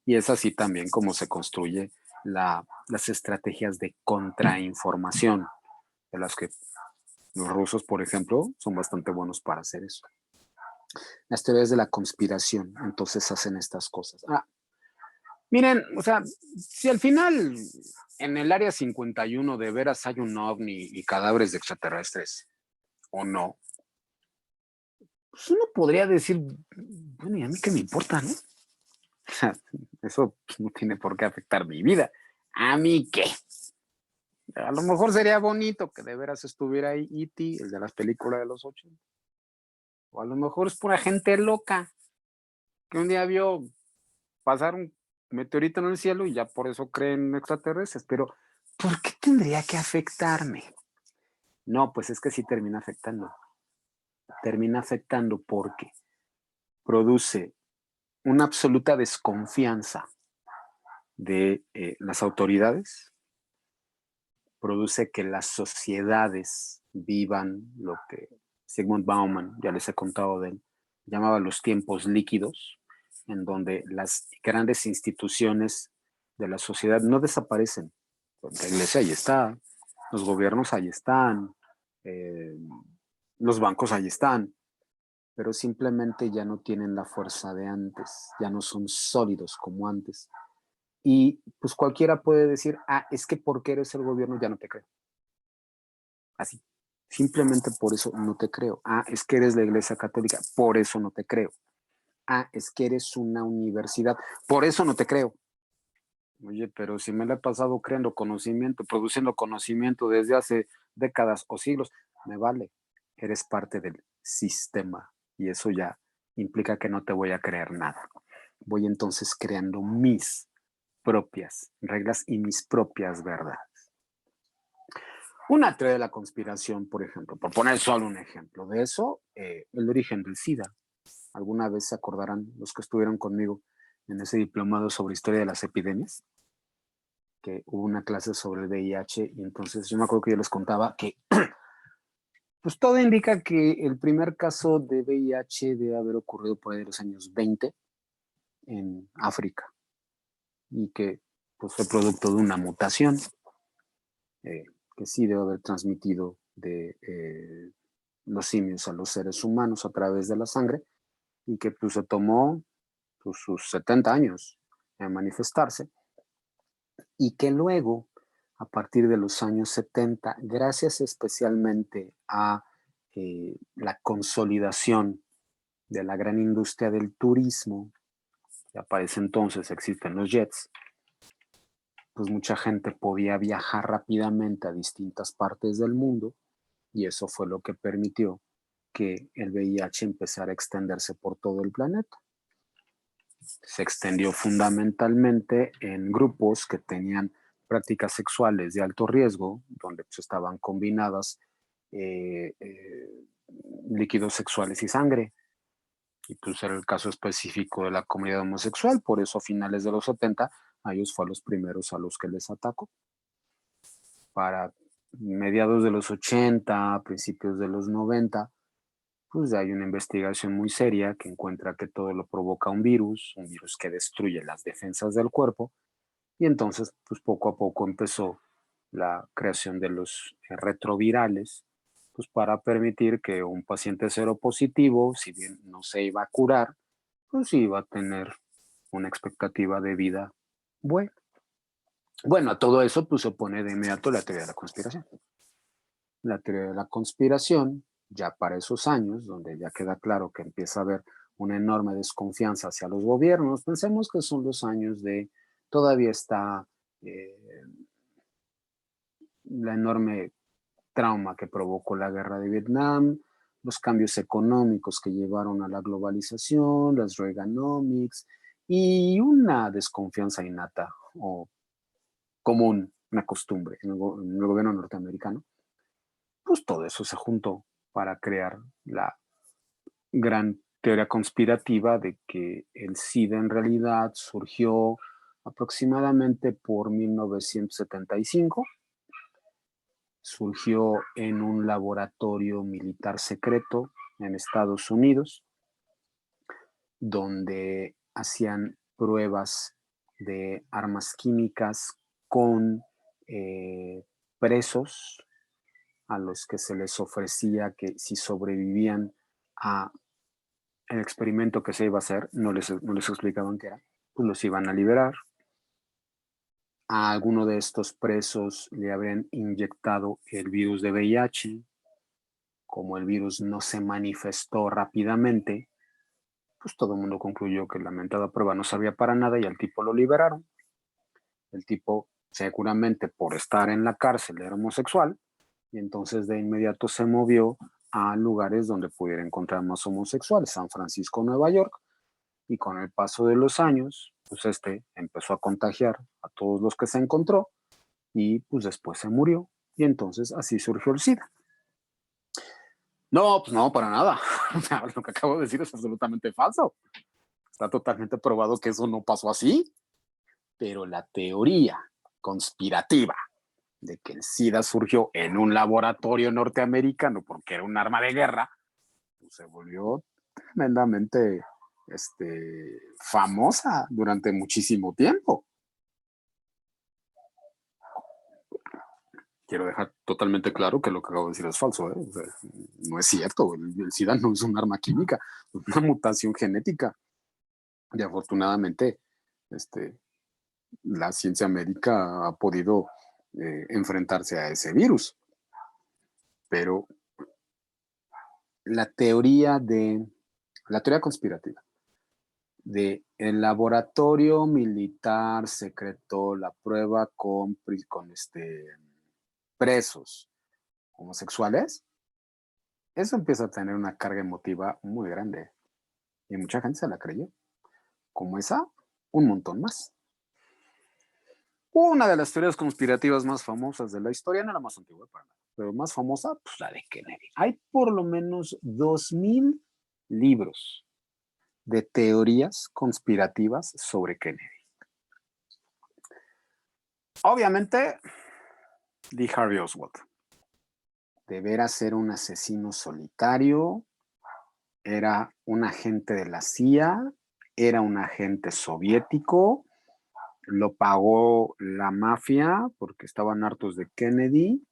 Y es así también como se construye las estrategias de contrainformación, de las que los rusos, por ejemplo, son bastante buenos para hacer eso. Las teorías de la conspiración, entonces hacen estas cosas. Miren, o sea, si al final en el área 51 de veras hay un ovni y cadáveres de extraterrestres, o no, pues uno podría decir, bueno, ¿y a mí qué me importa, no? O sea, eso no tiene por qué afectar mi vida. ¿A mí qué? A lo mejor sería bonito que de veras estuviera ahí E.T., el de las películas de los 80. O a lo mejor es pura gente loca que un día vio pasar un meteorito en el cielo y ya por eso creen extraterrestres. Pero, ¿por qué tendría que afectarme? No, pues es que sí termina afectando. Termina afectando porque produce una absoluta desconfianza de las autoridades, produce que las sociedades vivan lo que Zygmunt Bauman, ya les he contado de él, llamaba los tiempos líquidos, en donde las grandes instituciones de la sociedad no desaparecen. La iglesia ahí está, los gobiernos ahí están, eh, los bancos ahí están, pero simplemente ya no tienen la fuerza de antes, ya no son sólidos como antes. Y pues cualquiera puede decir, es que porque eres el gobierno ya no te creo. Así. Simplemente por eso no te creo. Es que eres la iglesia católica, por eso no te creo. Es que eres una universidad, por eso no te creo. Oye, pero si me la he pasado creando conocimiento, produciendo conocimiento desde hace décadas o siglos, me vale. Eres parte del sistema y eso ya implica que no te voy a creer nada. Voy entonces creando mis propias reglas y mis propias verdades. Una teoría de la conspiración, por ejemplo, por poner solo un ejemplo de eso, el origen del SIDA. Alguna vez se acordarán los que estuvieron conmigo en ese diplomado sobre historia de las epidemias, que hubo una clase sobre el VIH y entonces yo me acuerdo que yo les contaba que pues todo indica que el primer caso de VIH debe haber ocurrido por ahí de los años 20 en África y que pues fue producto de una mutación que sí debe haber transmitido de los simios a los seres humanos a través de la sangre y que pues se tomó pues, sus 70 años en manifestarse y que luego a partir de los años 70, gracias especialmente a la consolidación de la gran industria del turismo, ya para ese entonces existen los jets, pues mucha gente podía viajar rápidamente a distintas partes del mundo y eso fue lo que permitió que el VIH empezara a extenderse por todo el planeta. Se extendió fundamentalmente en grupos que tenían prácticas sexuales de alto riesgo, donde pues, estaban combinadas líquidos sexuales y sangre. Y pues era el caso específico de la comunidad homosexual, por eso a finales de los 70 a ellos fue a los primeros a los que les atacó. Para mediados de los 80, principios de los 90, pues hay una investigación muy seria que encuentra que todo lo provoca un virus que destruye las defensas del cuerpo, y entonces pues poco a poco empezó la creación de los retrovirales, pues para permitir que un paciente seropositivo, si bien no se iba a curar, pues iba a tener una expectativa de vida buena. Bueno, a todo eso pues se opone de inmediato la teoría de la conspiración. La teoría de la conspiración, ya para esos años, donde ya queda claro que empieza a haber una enorme desconfianza hacia los gobiernos, pensemos que son los años de, todavía está la enorme trauma que provocó la guerra de Vietnam, los cambios económicos que llevaron a la globalización, las Reaganomics y una desconfianza innata o común, una costumbre en el gobierno norteamericano. Pues todo eso se juntó para crear la gran teoría conspirativa de que el SIDA en realidad surgió aproximadamente por 1975. Surgió en un laboratorio militar secreto en Estados Unidos, donde hacían pruebas de armas químicas con presos a los que se les ofrecía que si sobrevivían a el experimento que se iba a hacer, no les explicaban qué era, pues los iban a liberar. A alguno de estos presos le habrían inyectado el virus de VIH. Como el virus no se manifestó rápidamente, pues todo el mundo concluyó que la mentada prueba no servía para nada y al tipo lo liberaron. El tipo, seguramente por estar en la cárcel, era homosexual y entonces de inmediato se movió a lugares donde pudiera encontrar más homosexuales, San Francisco, Nueva York, y con el paso de los años, pues empezó a contagiar a todos los que se encontró y pues después se murió y entonces así surgió el SIDA. No, pues no, para nada. Lo que acabo de decir es absolutamente falso. Está totalmente probado que eso no pasó así, pero la teoría conspirativa de que el SIDA surgió en un laboratorio norteamericano porque era un arma de guerra, pues se volvió tremendamente famosa durante muchísimo tiempo. Quiero dejar totalmente claro que lo que acabo de decir es falso, ¿eh? O sea, no es cierto. El SIDA no es un arma química, es una mutación genética. Y afortunadamente, la ciencia médica ha podido enfrentarse a ese virus. Pero la teoría conspirativa de el laboratorio militar secretó la prueba con presos homosexuales, eso empieza a tener una carga emotiva muy grande. Y mucha gente se la creyó. Como esa, un montón más. Una de las teorías conspirativas más famosas de la historia, no la más antigua para nada, pero más famosa, pues la de Kennedy. Hay por lo menos 2000 libros de teorías conspirativas sobre Kennedy. Obviamente, Lee Harvey Oswald. De veras ser un asesino solitario, era un agente de la CIA, era un agente soviético, lo pagó la mafia porque estaban hartos de Kennedy,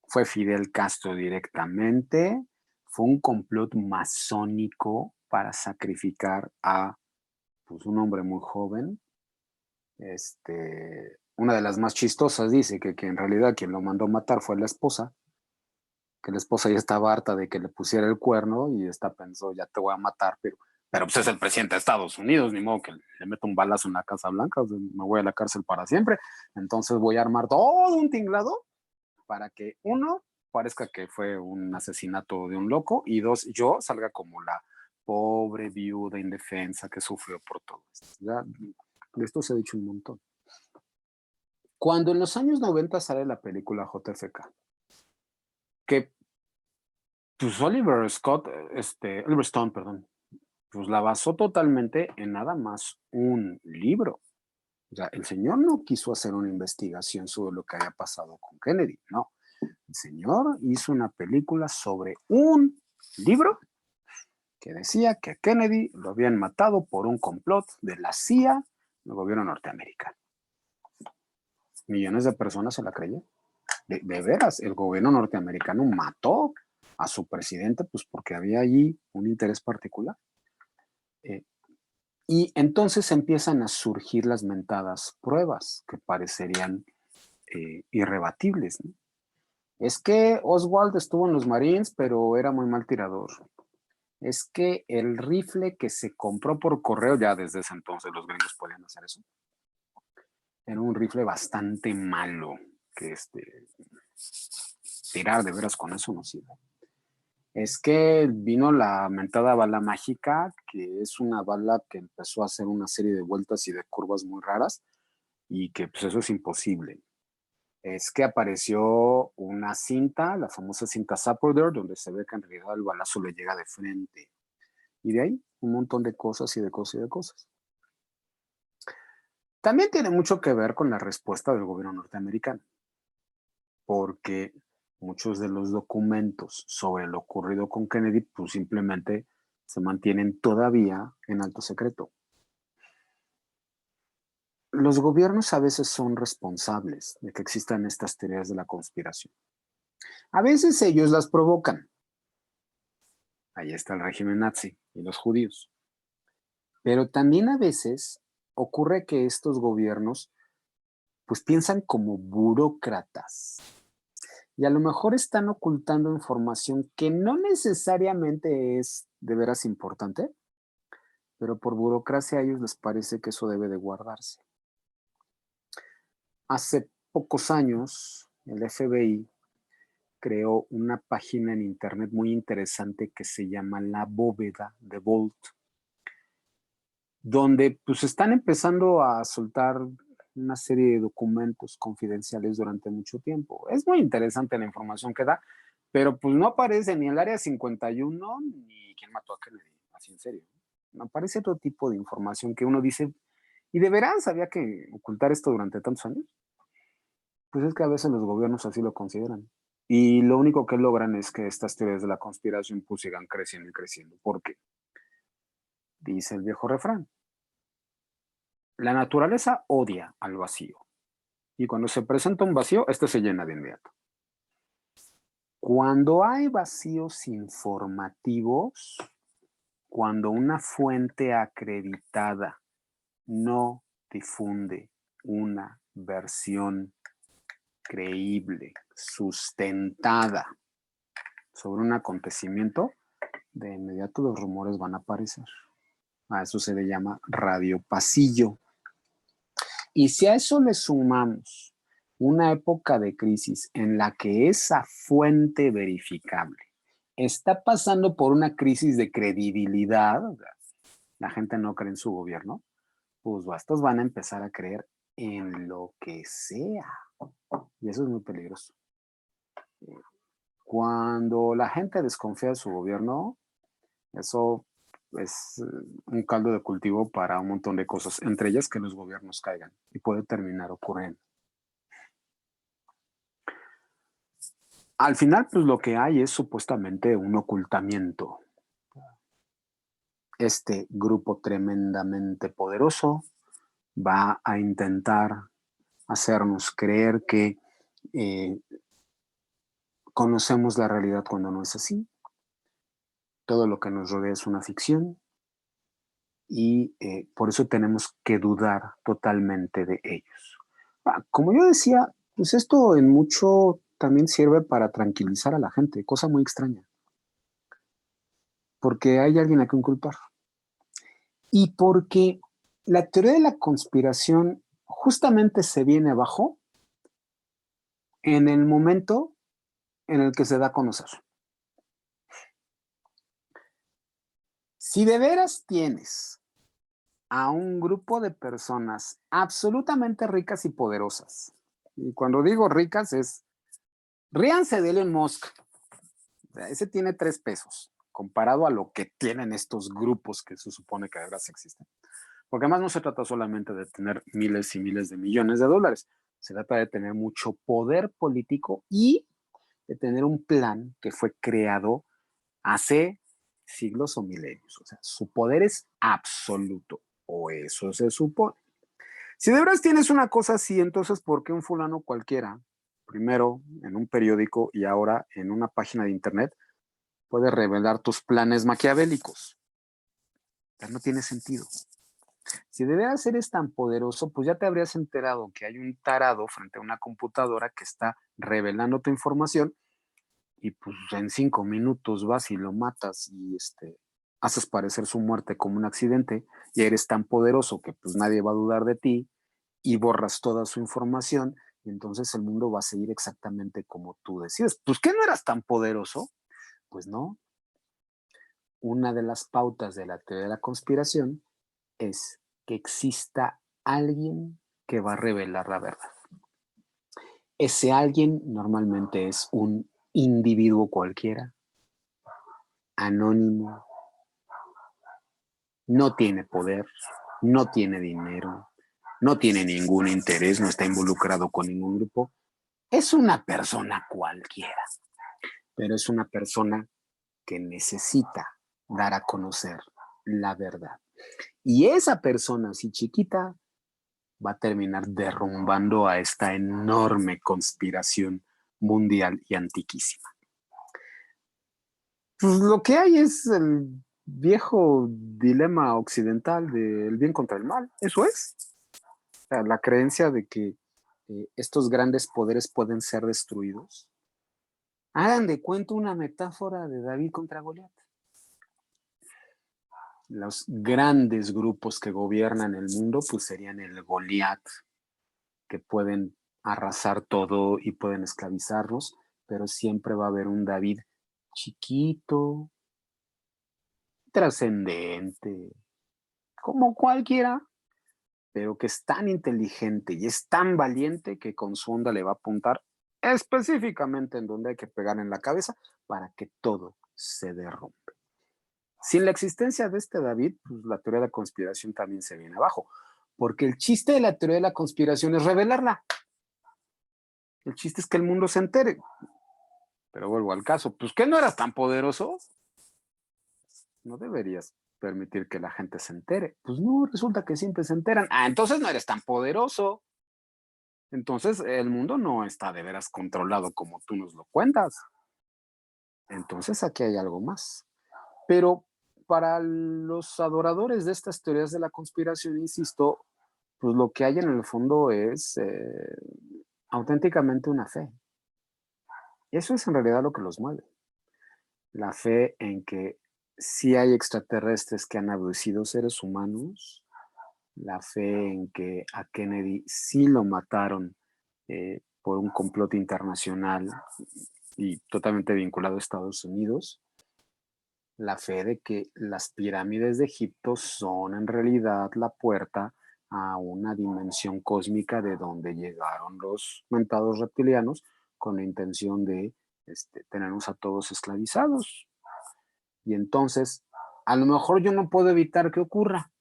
fue Fidel Castro directamente, fue un complot masónico para sacrificar a pues, un hombre muy joven. Una de las más chistosas dice que en realidad quien lo mandó matar fue la esposa, que la esposa ya estaba harta de que le pusiera el cuerno y esta pensó, ya te voy a matar, pero pues es el presidente de Estados Unidos, ni modo que le meto un balazo en la Casa Blanca, o sea, me voy a la cárcel para siempre, entonces voy a armar todo un tinglado para que, uno, parezca que fue un asesinato de un loco, y dos, yo salga como la pobre viuda indefensa que sufrió por todo esto. Ya, de esto se ha dicho un montón. Cuando en los años 90 sale la película JFK, que pues Oliver Stone, perdón, pues la basó totalmente en nada más un libro. O sea, el señor no quiso hacer una investigación sobre lo que había pasado con Kennedy, no. El señor hizo una película sobre un libro que decía que a Kennedy lo habían matado por un complot de la CIA del gobierno norteamericano. Millones de personas se la creyeron. De veras, el gobierno norteamericano mató a su presidente pues porque había allí un interés particular. Y entonces empiezan a surgir las mentadas pruebas que parecerían irrebatibles, ¿no? Es que Oswald estuvo en los Marines, pero era muy mal tirador. Es que el rifle que se compró por correo, ya desde ese entonces los gringos podían hacer eso, era un rifle bastante malo, que tirar de veras con eso no sirve. Es que vino la mentada bala mágica, que es una bala que empezó a hacer una serie de vueltas y de curvas muy raras, y que pues eso es imposible. Es que apareció una cinta, la famosa cinta Zapruder, donde se ve que en realidad el balazo le llega de frente. Y de ahí un montón de cosas y de cosas y de cosas. También tiene mucho que ver con la respuesta del gobierno norteamericano, porque muchos de los documentos sobre lo ocurrido con Kennedy pues simplemente se mantienen todavía en alto secreto. Los gobiernos a veces son responsables de que existan estas teorías de la conspiración. A veces ellos las provocan. Ahí está el régimen nazi y los judíos. Pero también a veces ocurre que estos gobiernos pues piensan como burócratas. Y a lo mejor están ocultando información que no necesariamente es de veras importante, pero por burocracia a ellos les parece que eso debe de guardarse. Hace pocos años, el FBI creó una página en internet muy interesante que se llama La Bóveda de Vault, donde pues están empezando a soltar una serie de documentos confidenciales durante mucho tiempo. Es muy interesante la información que da, pero pues no aparece ni el Área 51 ni quién mató a Kennedy, así en serio. No aparece otro tipo de información que uno dice, ¿y de veras había que ocultar esto durante tantos años? Pues es que a veces los gobiernos así lo consideran. Y lo único que logran es que estas teorías de la conspiración pues sigan creciendo y creciendo. ¿Por qué? Dice el viejo refrán. La naturaleza odia al vacío. Y cuando se presenta un vacío, este se llena de inmediato. Cuando hay vacíos informativos, cuando una fuente acreditada no difunde una versión creíble, sustentada sobre un acontecimiento, de inmediato los rumores van a aparecer. A eso se le llama radio pasillo. Y si a eso le sumamos una época de crisis en la que esa fuente verificable está pasando por una crisis de credibilidad, la gente no cree en su gobierno, pues estos van a empezar a creer en lo que sea. Y eso es muy peligroso. Cuando la gente desconfía de su gobierno, eso es un caldo de cultivo para un montón de cosas, entre ellas que los gobiernos caigan y puede terminar ocurriendo. Al final, pues lo que hay es supuestamente un ocultamiento. Este grupo tremendamente poderoso va a intentar hacernos creer que conocemos la realidad cuando no es así. Todo lo que nos rodea es una ficción y por eso tenemos que dudar totalmente de ellos. Como yo decía, pues esto en mucho también sirve para tranquilizar a la gente, cosa muy extraña. Porque hay alguien a quien culpar. Y porque la teoría de la conspiración justamente se viene abajo en el momento en el que se da a conocer. Si de veras tienes a un grupo de personas absolutamente ricas y poderosas, y cuando digo ricas es, ríanse de Elon Musk, ese tiene 3 pesos comparado a lo que tienen estos grupos que se supone que de veras existen. Porque además no se trata solamente de tener miles y miles de millones de dólares, se trata de tener mucho poder político y de tener un plan que fue creado hace siglos o milenios. O sea, su poder es absoluto, o eso se supone. Si de veras tienes una cosa así, entonces ¿por qué un fulano cualquiera, primero en un periódico y ahora en una página de internet, puede revelar tus planes maquiavélicos? Ya no tiene sentido. Si de veras eres tan poderoso, pues ya te habrías enterado que hay un tarado frente a una computadora que está revelando tu información y pues en 5 minutos vas y lo matas y haces parecer su muerte como un accidente y eres tan poderoso que pues nadie va a dudar de ti y borras toda su información Y entonces el mundo va a seguir exactamente como tú decides. Pues, ¿qué no eras tan poderoso? Pues no. Una de las pautas de la teoría de la conspiración es que exista alguien que va a revelar la verdad. Ese alguien normalmente es un individuo cualquiera, anónimo, no tiene poder, no tiene dinero, no tiene ningún interés, no está involucrado con ningún grupo. Es una persona cualquiera, pero es una persona que necesita dar a conocer la verdad. Y esa persona así chiquita va a terminar derrumbando a esta enorme conspiración mundial y antiquísima. Pues lo que hay es el viejo dilema occidental del bien contra el mal, eso es. O sea, la creencia de que estos grandes poderes pueden ser destruidos. Hagan de cuenta una metáfora de David contra Goliat. Los grandes grupos que gobiernan el mundo pues serían el Goliat, que pueden arrasar todo y pueden esclavizarlos, pero siempre va a haber un David chiquito, trascendente, como cualquiera, pero que es tan inteligente y es tan valiente que con su onda le va a apuntar específicamente en donde hay que pegar en la cabeza para que todo se derrumbe. Sin la existencia de este David, pues la teoría de la conspiración también se viene abajo, porque el chiste de la teoría de la conspiración es revelarla. El chiste es que el mundo se entere. Pero vuelvo al caso, pues ¿qué no eras tan poderoso? No deberías permitir que la gente se entere. Pues no, resulta que siempre se enteran. Ah, entonces no eres tan poderoso. Entonces el mundo no está de veras controlado como tú nos lo cuentas. Entonces aquí hay algo más. Pero para los adoradores de estas teorías de la conspiración, insisto, pues lo que hay en el fondo es auténticamente una fe. Eso es en realidad lo que los mueve. La fe en que sí hay extraterrestres que han abducido seres humanos, la fe en que a Kennedy sí lo mataron por un complot internacional y totalmente vinculado a Estados Unidos, la fe de que las pirámides de Egipto son en realidad la puerta a una dimensión cósmica de donde llegaron los mentados reptilianos con la intención de tenernos a todos esclavizados. Y entonces, a lo mejor yo no puedo evitar que ocurra,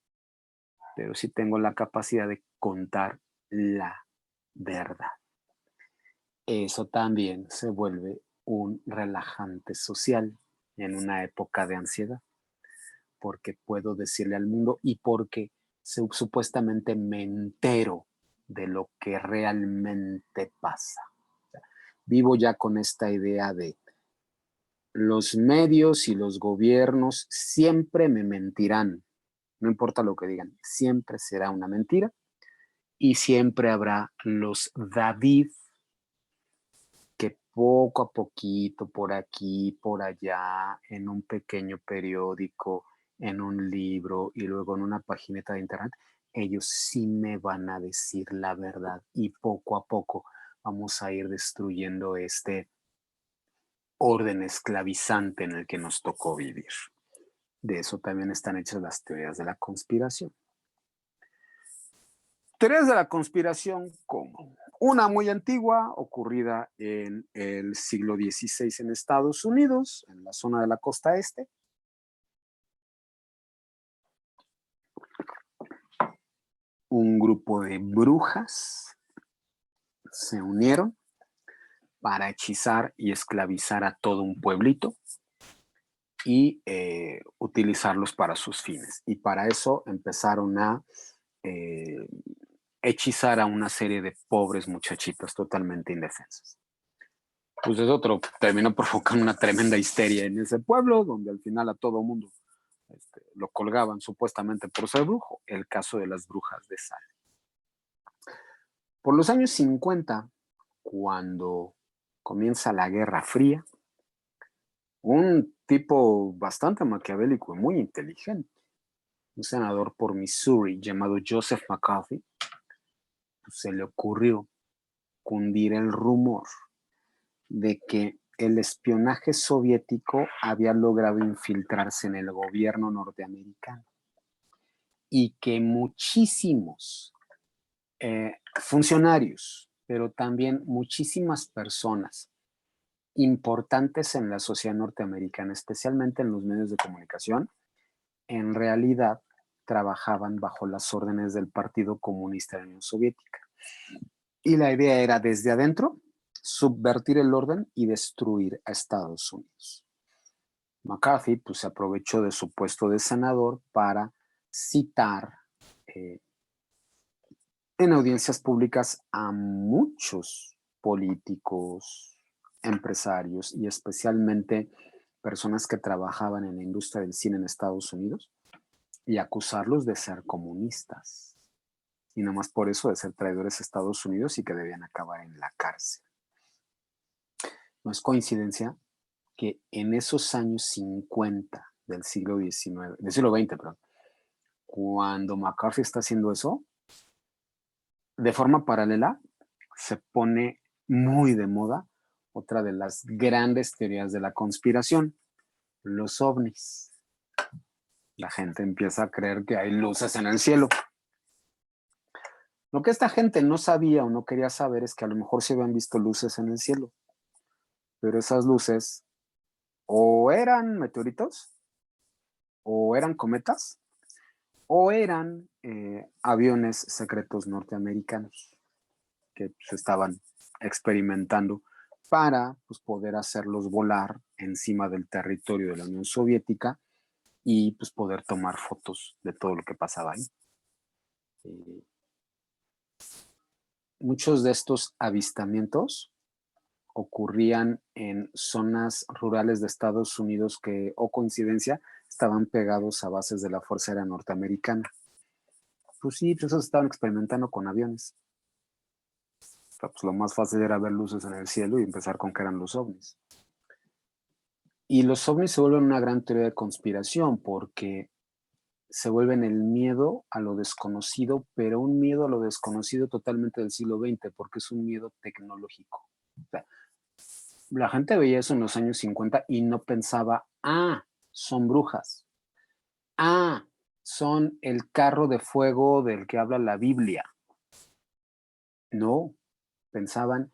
pero sí tengo la capacidad de contar la verdad. Eso también se vuelve un relajante social en una época de ansiedad, porque puedo decirle al mundo y porque supuestamente me entero de lo que realmente pasa. Vivo ya con esta idea de los medios y los gobiernos siempre me mentirán, no importa lo que digan, siempre será una mentira y siempre habrá los David que poco a poquito, por aquí, por allá, en un pequeño periódico, en un libro y luego en una pagineta de internet, ellos sí me van a decir la verdad y poco a poco vamos a ir destruyendo este orden esclavizante en el que nos tocó vivir. De eso también están hechas las teorías de la conspiración. Teorías de la conspiración como una muy antigua, ocurrida en el siglo XVI en Estados Unidos, en la zona de la costa este. Un grupo de brujas se unieron para hechizar y esclavizar a todo un pueblito y utilizarlos para sus fines. Y para eso empezaron a hechizar a una serie de pobres muchachitas totalmente indefensas. Pues eso terminó provocando una tremenda histeria en ese pueblo, donde al final a todo mundo lo colgaban supuestamente por ser brujo, el caso de las brujas de Salem. Por los años 50, cuando comienza la Guerra Fría, un tipo bastante maquiavélico y muy inteligente, un senador por Missouri llamado Joseph McCarthy, pues se le ocurrió cundir el rumor de que el espionaje soviético había logrado infiltrarse en el gobierno norteamericano y que muchísimos funcionarios, pero también muchísimas personas importantes en la sociedad norteamericana, especialmente en los medios de comunicación, en realidad trabajaban bajo las órdenes del Partido Comunista de la Unión Soviética. Y la idea era desde adentro subvertir el orden y destruir a Estados Unidos. McCarthy pues, se aprovechó de su puesto de senador para citar en audiencias públicas a muchos políticos, empresarios y especialmente personas que trabajaban en la industria del cine en Estados Unidos y acusarlos de ser comunistas y nomás por eso de ser traidores a Estados Unidos y que debían acabar en la cárcel. No es coincidencia que en esos años 50 del siglo XIX, del siglo XX, perdón, cuando McCarthy está haciendo eso, de forma paralela se pone muy de moda otra de las grandes teorías de la conspiración, los ovnis. La gente empieza a creer que hay luces en el cielo. Lo que esta gente no sabía o no quería saber es que a lo mejor se habían visto luces en el cielo, pero esas luces o eran meteoritos, o eran cometas, o eran aviones secretos norteamericanos que se estaban experimentando para pues, poder hacerlos volar encima del territorio de la Unión Soviética y pues, poder tomar fotos de todo lo que pasaba ahí. Muchos de estos avistamientos ocurrían en zonas rurales de Estados Unidos que, o coincidencia, estaban pegados a bases de la Fuerza Aérea Norteamericana. Pues sí, pues esos estaban experimentando con aviones. O sea, pues lo más fácil era ver luces en el cielo y empezar con que eran los ovnis. Y los ovnis se vuelven una gran teoría de conspiración porque se vuelven el miedo a lo desconocido, pero un miedo a lo desconocido totalmente del siglo XX, porque es un miedo tecnológico. O sea, la gente veía eso en los años 50 y no pensaba, son brujas. Son el carro de fuego del que habla la Biblia. No, pensaban,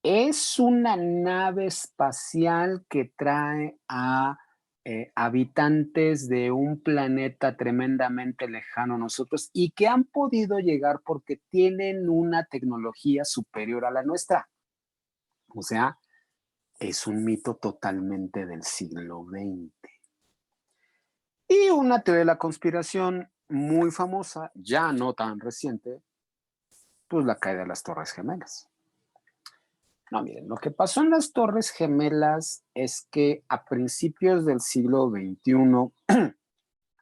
es una nave espacial que trae a habitantes de un planeta tremendamente lejano a nosotros y que han podido llegar porque tienen una tecnología superior a la nuestra. O sea, es un mito totalmente del siglo XX. Y una teoría de la conspiración muy famosa, ya no tan reciente, pues la caída de las Torres Gemelas. No, miren, lo que pasó en las Torres Gemelas es que a principios del siglo XXI,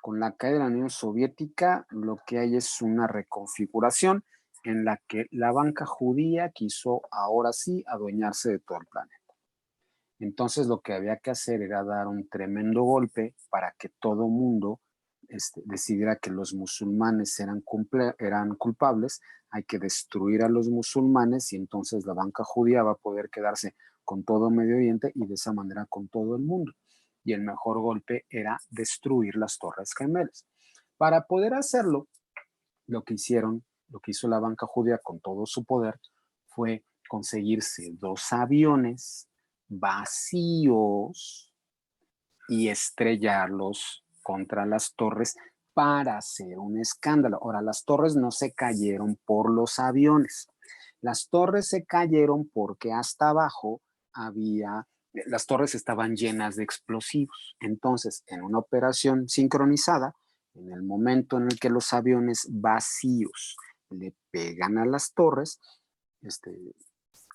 con la caída de la Unión Soviética, lo que hay es una reconfiguración en la que la banca judía quiso ahora sí adueñarse de todo el planeta. Entonces lo que había que hacer era dar un tremendo golpe para que todo mundo decidiera que los musulmanes eran culpables, hay que destruir a los musulmanes y entonces la banca judía va a poder quedarse con todo Medio Oriente y de esa manera con todo el mundo. Y el mejor golpe era destruir las Torres Gemelas. Para poder hacerlo, lo que hizo la banca judía con todo su poder fue conseguirse 2 aviones vacíos y estrellarlos contra las torres para hacer un escándalo. Ahora, las torres no se cayeron por los aviones. Las torres se cayeron porque hasta abajo las torres estaban llenas de explosivos. Entonces, en una operación sincronizada, en el momento en el que los aviones vacíos le pegan a las torres,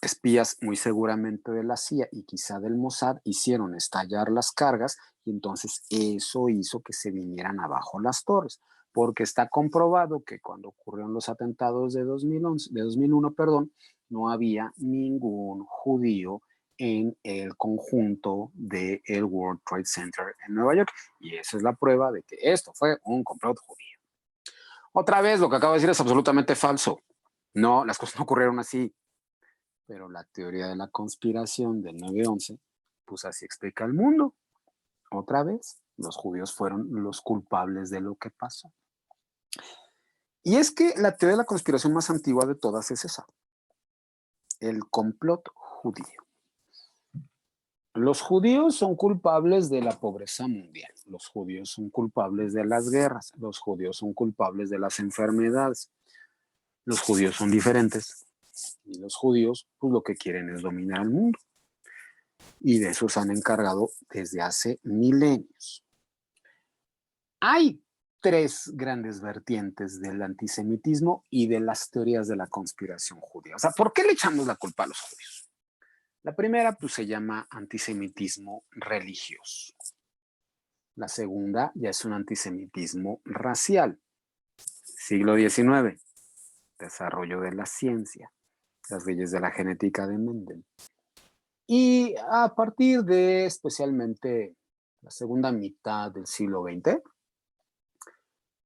espías muy seguramente de la CIA y quizá del Mossad hicieron estallar las cargas y entonces eso hizo que se vinieran abajo las torres, porque está comprobado que cuando ocurrieron los atentados de 2001, no había ningún judío en el conjunto del World Trade Center en Nueva York y esa es la prueba de que esto fue un complot judío. Otra vez, lo que acabo de decir es absolutamente falso. No, las cosas no ocurrieron así. Pero la teoría de la conspiración del 9/11, pues así explica el mundo. Otra vez, los judíos fueron los culpables de lo que pasó. Y es que la teoría de la conspiración más antigua de todas es esa, el complot judío. Los judíos son culpables de la pobreza mundial, los judíos son culpables de las guerras, los judíos son culpables de las enfermedades, los judíos son diferentes y los judíos pues lo que quieren es dominar el mundo. Y de eso se han encargado desde hace milenios. Hay tres grandes vertientes del antisemitismo y de las teorías de la conspiración judía. O sea, ¿por qué le echamos la culpa a los judíos? La primera, pues, se llama antisemitismo religioso. La segunda ya es un antisemitismo racial. Siglo XIX, desarrollo de la ciencia, las leyes de la genética de Mendel. Y a partir de especialmente la segunda mitad del siglo XX,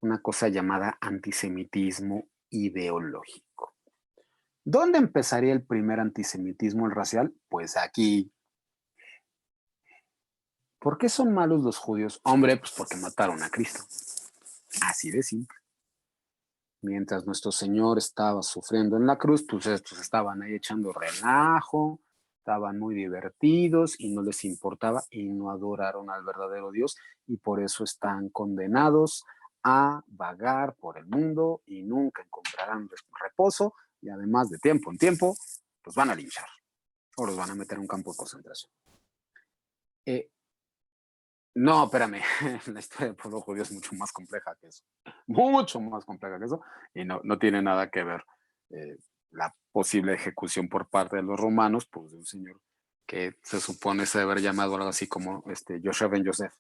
una cosa llamada antisemitismo ideológico. ¿Dónde empezaría el primer antisemitismo racial? Pues aquí. ¿Por qué son malos los judíos? Hombre, pues porque mataron a Cristo. Así de simple. Mientras nuestro Señor estaba sufriendo en la cruz, pues estos estaban ahí echando relajo, estaban muy divertidos y no les importaba y no adoraron al verdadero Dios y por eso están condenados a vagar por el mundo y nunca encontrarán reposo y además de tiempo en tiempo, los van a linchar o los van a meter en un campo de concentración. No, espérame, la historia del pueblo judío es mucho más compleja que eso, mucho más compleja que eso, y no tiene nada que ver la posible ejecución por parte de los romanos, pues de un señor que se supone se debe haber llamado algo así como Joshua ben Yosef,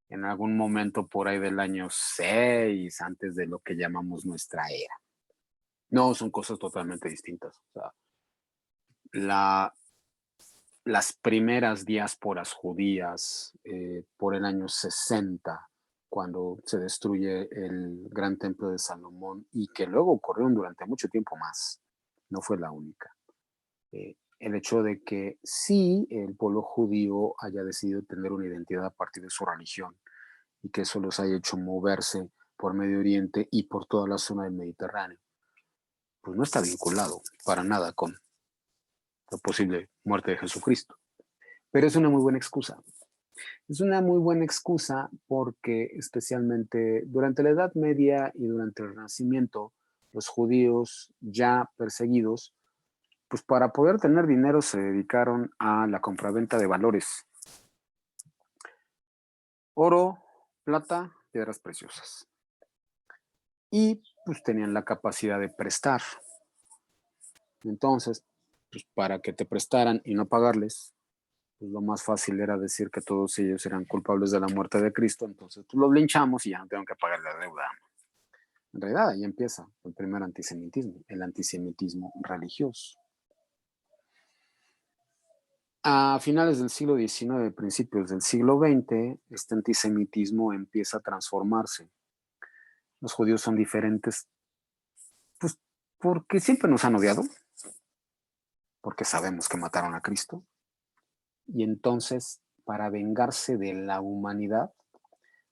en algún momento por ahí del año 6, antes de lo que llamamos nuestra era. No, son cosas totalmente distintas. O sea, las primeras diásporas judías por el año 60, cuando se destruye el gran templo de Salomón y que luego ocurrieron durante mucho tiempo más, no fue la única. El hecho de que sí el pueblo judío haya decidido tener una identidad a partir de su religión y que eso los haya hecho moverse por Medio Oriente y por toda la zona del Mediterráneo, pues no está vinculado para nada con la posible muerte de Jesucristo. Pero es una muy buena excusa. Es una muy buena excusa porque especialmente durante la Edad Media y durante el Renacimiento, los judíos ya perseguidos, pues para poder tener dinero se dedicaron a la compraventa de valores. Oro, plata, piedras preciosas. Y pues tenían la capacidad de prestar. Entonces, pues para que te prestaran y no pagarles, pues lo más fácil era decir que todos ellos eran culpables de la muerte de Cristo, entonces pues los linchamos y ya no tengo que pagar la deuda. En realidad ahí empieza el primer antisemitismo, el antisemitismo religioso. A finales del siglo XIX, principios del siglo XX, este antisemitismo empieza a transformarse. Los judíos son diferentes, pues porque siempre nos han odiado, porque sabemos que mataron a Cristo, y entonces para vengarse de la humanidad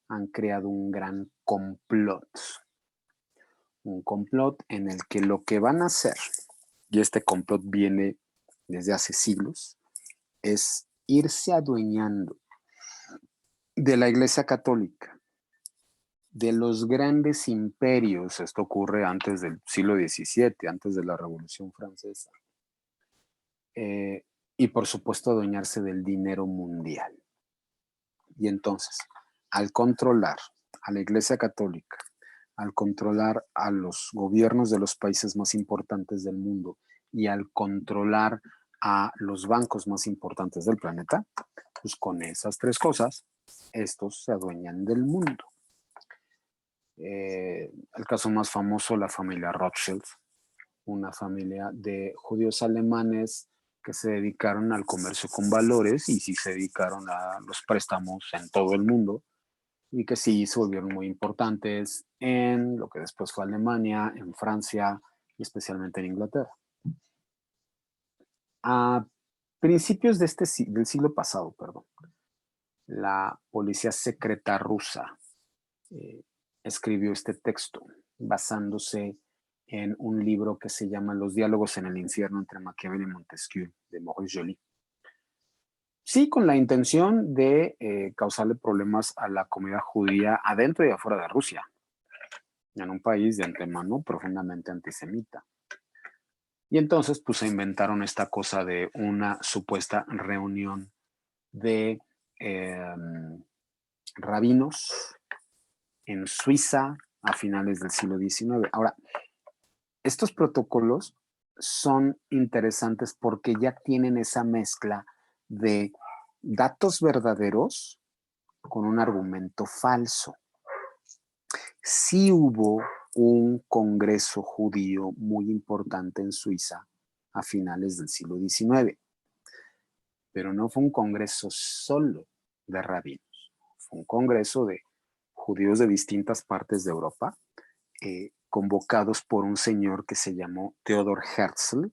han creado un gran complot. Un complot en el que lo que van a hacer, y este complot viene desde hace siglos, es irse adueñando de la Iglesia Católica, de los grandes imperios. Esto ocurre antes del siglo XVII, antes de la Revolución Francesa. Y por supuesto adueñarse del dinero mundial. Y entonces, al controlar a la Iglesia Católica, al controlar a los gobiernos de los países más importantes del mundo y al controlar a los bancos más importantes del planeta, pues con esas tres cosas, estos se adueñan del mundo. El caso más famoso, la familia Rothschild, una familia de judíos alemanes que se dedicaron al comercio con valores y sí se dedicaron a los préstamos en todo el mundo y que sí se volvieron muy importantes en lo que después fue Alemania, en Francia y especialmente en Inglaterra. A principios de del siglo pasado, perdón, la policía secreta rusa escribió este texto basándose en un libro que se llama Los diálogos en el infierno entre Maquiavelo y Montesquieu, de Maurice Joly. Sí, con la intención de causarle problemas a la comunidad judía adentro y afuera de Rusia, en un país de antemano profundamente antisemita. Y entonces, pues se inventaron esta cosa de una supuesta reunión de rabinos en Suiza a finales del siglo XIX. Ahora, estos protocolos son interesantes porque ya tienen esa mezcla de datos verdaderos con un argumento falso. Sí hubo un congreso judío muy importante en Suiza a finales del siglo XIX, pero no fue un congreso solo de rabinos, fue un congreso de judíos de distintas partes de Europa, convocados por un señor que se llamó Theodor Herzl,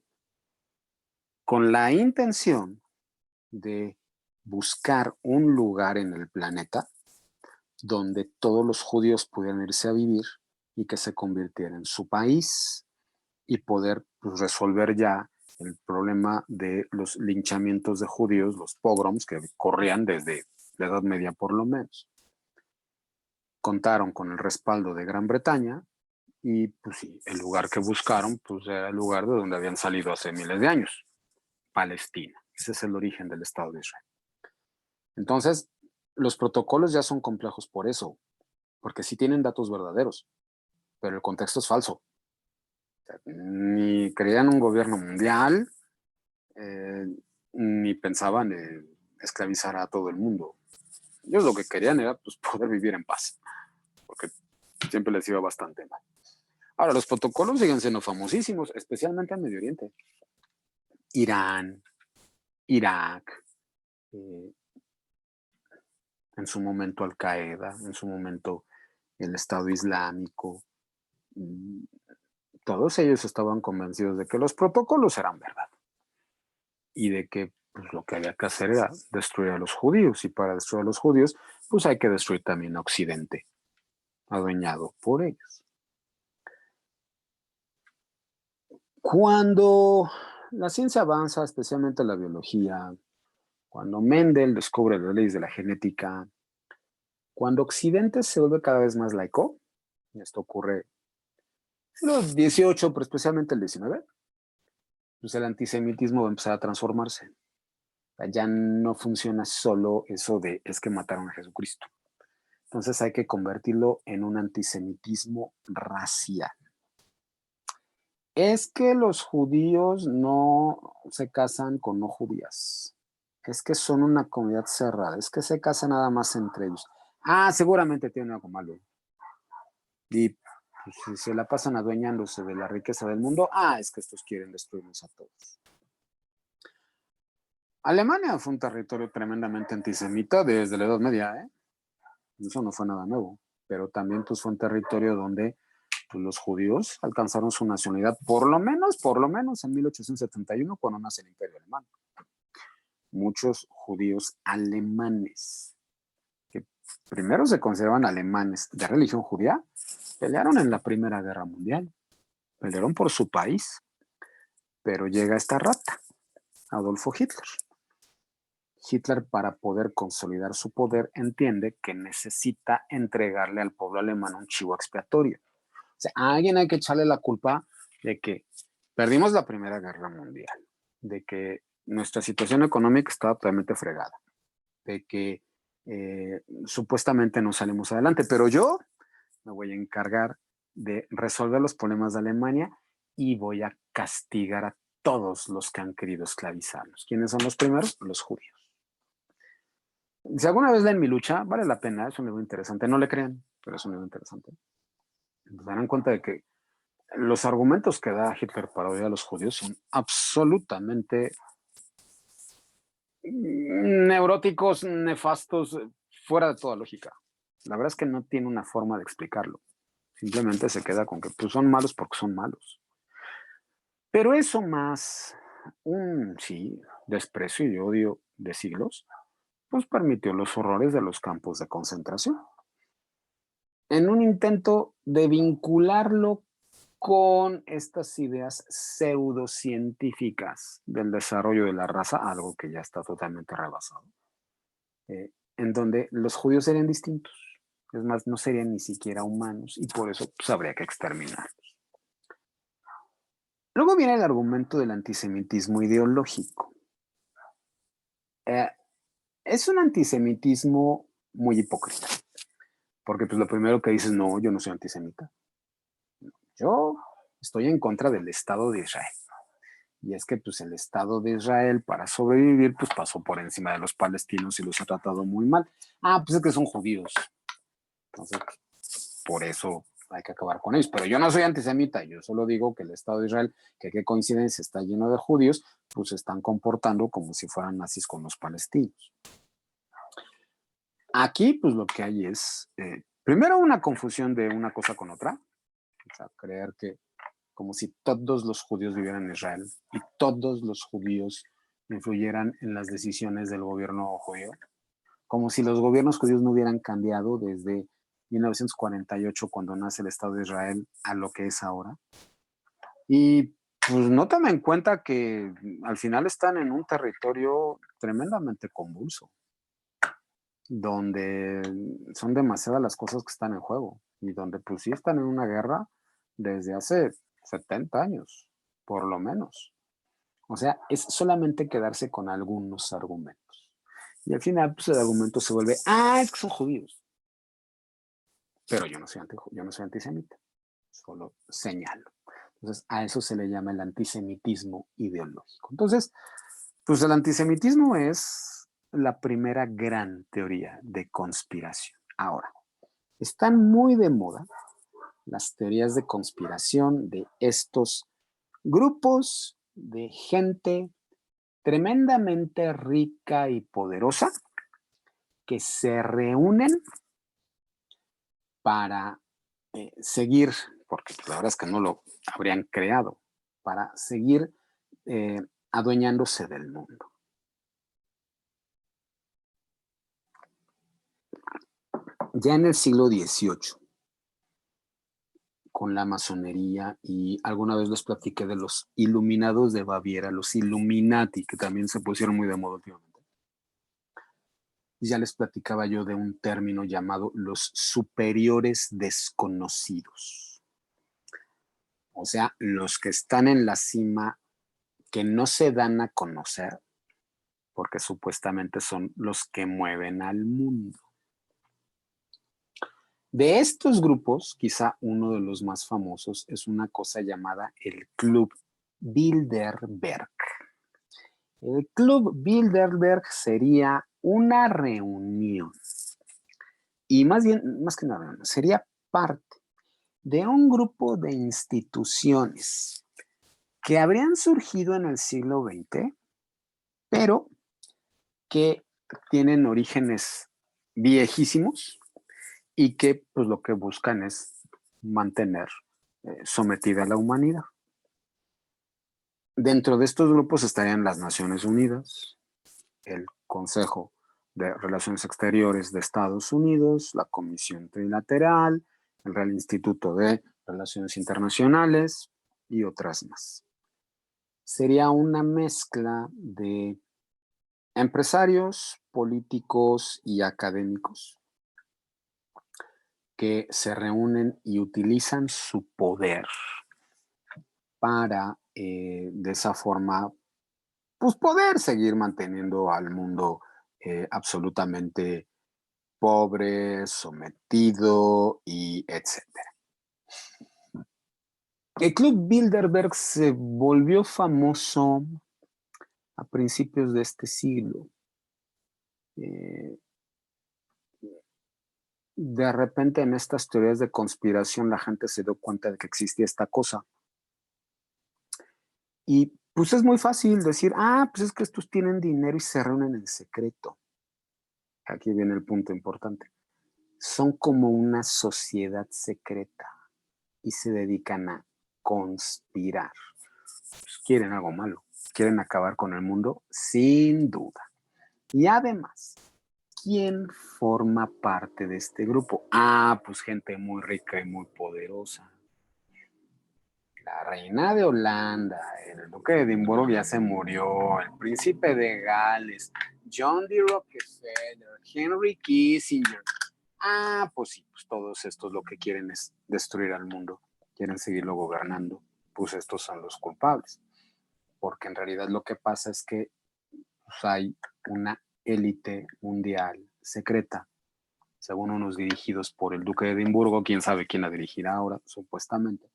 con la intención de buscar un lugar en el planeta donde todos los judíos pudieran irse a vivir y que se convirtiera en su país y poder pues, resolver ya el problema de los linchamientos de judíos, los pogroms que corrían desde la Edad Media por lo menos. Contaron con el respaldo de Gran Bretaña y pues sí, el lugar que buscaron pues era el lugar de donde habían salido hace miles de años, Palestina. Ese es el origen del Estado de Israel. Entonces, los protocolos ya son complejos por eso, porque sí tienen datos verdaderos, pero el contexto es falso. O sea, ni creían un gobierno mundial, ni pensaban esclavizar a todo el mundo. Ellos lo que querían era pues, poder vivir en paz, porque siempre les iba bastante mal. Ahora, los protocolos siguen siendo famosísimos, especialmente en Medio Oriente. Irán, Irak, en su momento Al-Qaeda, en su momento el Estado Islámico. Todos ellos estaban convencidos de que los protocolos eran verdad y de que pues, lo que había que hacer era destruir a los judíos, y para destruir a los judíos pues hay que destruir también a Occidente, adueñado por ellos. Cuando la ciencia avanza, especialmente la biología, cuando Mendel descubre las leyes de la genética, cuando Occidente se vuelve cada vez más laico, y esto ocurre en los 18, pero especialmente el 19, pues el antisemitismo va a empezar a transformarse. Ya no funciona solo eso de es que mataron a Jesucristo. Entonces hay que convertirlo en un antisemitismo racial. Es que los judíos no se casan con no judías. Es que son una comunidad cerrada. Es que se casan nada más entre ellos. Ah, seguramente tienen algo malo. Y pues, si se la pasan adueñándose de la riqueza del mundo, es que estos quieren destruirnos a todos. Alemania fue un territorio tremendamente antisemita desde la Edad Media, ¿eh? Eso no fue nada nuevo, pero también pues, fue un territorio donde pues, los judíos alcanzaron su nacionalidad, por lo menos en 1871, cuando nace el Imperio Alemán. Muchos judíos alemanes, que primero se consideraban alemanes de religión judía, pelearon en la Primera Guerra Mundial, pelearon por su país, pero llega esta rata, Adolfo Hitler. Hitler, para poder consolidar su poder, entiende que necesita entregarle al pueblo alemán un chivo expiatorio. O sea, a alguien hay que echarle la culpa de que perdimos la Primera Guerra Mundial, de que nuestra situación económica estaba totalmente fregada, de que supuestamente no salimos adelante, pero yo me voy a encargar de resolver los problemas de Alemania y voy a castigar a todos los que han querido esclavizarnos. ¿Quiénes son los primeros? Los judíos. Si alguna vez leen Mi Lucha, vale la pena, es un libro interesante. No le crean, pero es un libro interesante. Se darán cuenta de que los argumentos que da Hitler para odiar a los judíos son absolutamente neuróticos, nefastos, fuera de toda lógica. La verdad es que no tiene una forma de explicarlo. Simplemente se queda con que pues, son malos porque son malos. Pero eso más sí, desprecio y odio de siglos, pues permitió los horrores de los campos de concentración. En un intento de vincularlo con estas ideas pseudocientíficas del desarrollo de la raza, algo que ya está totalmente rebasado, en donde los judíos serían distintos. Es más, no serían ni siquiera humanos y por eso pues, habría que exterminarlos. Luego viene el argumento del antisemitismo ideológico. Es un antisemitismo muy hipócrita, porque pues lo primero que dices, no, yo no soy antisemita. Yo estoy en contra del Estado de Israel. Y es que pues el Estado de Israel para sobrevivir pues pasó por encima de los palestinos y los ha tratado muy mal. Ah, pues es que son judíos. Entonces, por eso hay que acabar con ellos. Pero yo no soy antisemita, yo solo digo que el Estado de Israel, que qué coincidencia, está lleno de judíos, pues se están comportando como si fueran nazis con los palestinos. Aquí pues lo que hay es, primero una confusión de una cosa con otra, o sea, creer que como si todos los judíos vivieran en Israel y todos los judíos influyeran en las decisiones del gobierno judío, como si los gobiernos judíos no hubieran cambiado desde 1948, cuando nace el Estado de Israel, a lo que es ahora. Y pues no tomen en cuenta que al final están en un territorio tremendamente convulso, donde son demasiadas las cosas que están en juego y donde pues sí están en una guerra desde hace 70 años, por lo menos. O sea, es solamente quedarse con algunos argumentos. Y al final, pues el argumento se vuelve, es que son judíos. Pero yo no soy antisemita, solo señalo. Entonces, a eso se le llama el antisemitismo ideológico. Entonces, pues el antisemitismo es la primera gran teoría de conspiración. Ahora, están muy de moda las teorías de conspiración de estos grupos de gente tremendamente rica y poderosa que se reúnen para seguir, porque la verdad es que no lo habrían creado, para seguir adueñándose del mundo. Ya en el siglo XVIII, con la masonería, y alguna vez les platiqué de los iluminados de Baviera, los Illuminati, que también se pusieron muy de moda últimamente. Ya les platicaba yo de un término llamado los superiores desconocidos. O sea, los que están en la cima, que no se dan a conocer, porque supuestamente son los que mueven al mundo. De estos grupos, quizá uno de los más famosos es una cosa llamada el Club Bilderberg. El Club Bilderberg sería una reunión, y más que una reunión, sería parte de un grupo de instituciones que habrían surgido en el siglo XX, pero que tienen orígenes viejísimos y que pues lo que buscan es mantener sometida a la humanidad. Dentro de estos grupos estarían las Naciones Unidas, el Consejo de Relaciones Exteriores de Estados Unidos, la Comisión Trilateral, el Real Instituto de Relaciones Internacionales y otras más. Sería una mezcla de empresarios, políticos y académicos que se reúnen y utilizan su poder para de esa forma pues poder seguir manteniendo al mundo absolutamente pobre, sometido y etcétera. El Club Bilderberg se volvió famoso a principios de este siglo. De repente en estas teorías de conspiración la gente se dio cuenta de que existía esta cosa. Y pues es muy fácil decir, pues es que estos tienen dinero y se reúnen en secreto. Aquí viene el punto importante. Son como una sociedad secreta y se dedican a conspirar. Pues quieren algo malo. quieren acabar con el mundo, sin duda. Y además, ¿quién forma parte de este grupo? Ah, pues gente muy rica y muy poderosa. La reina de Holanda, el duque de Edimburgo ya se murió, el príncipe de Gales, John D. Rockefeller, Henry Kissinger. Ah, pues sí, pues todos estos lo que quieren es destruir al mundo, quieren seguirlo gobernando, pues estos son los culpables. Porque en realidad lo que pasa es que pues, hay una élite mundial secreta, según unos dirigidos por el duque de Edimburgo, quién sabe quién la dirigirá ahora, supuestamente,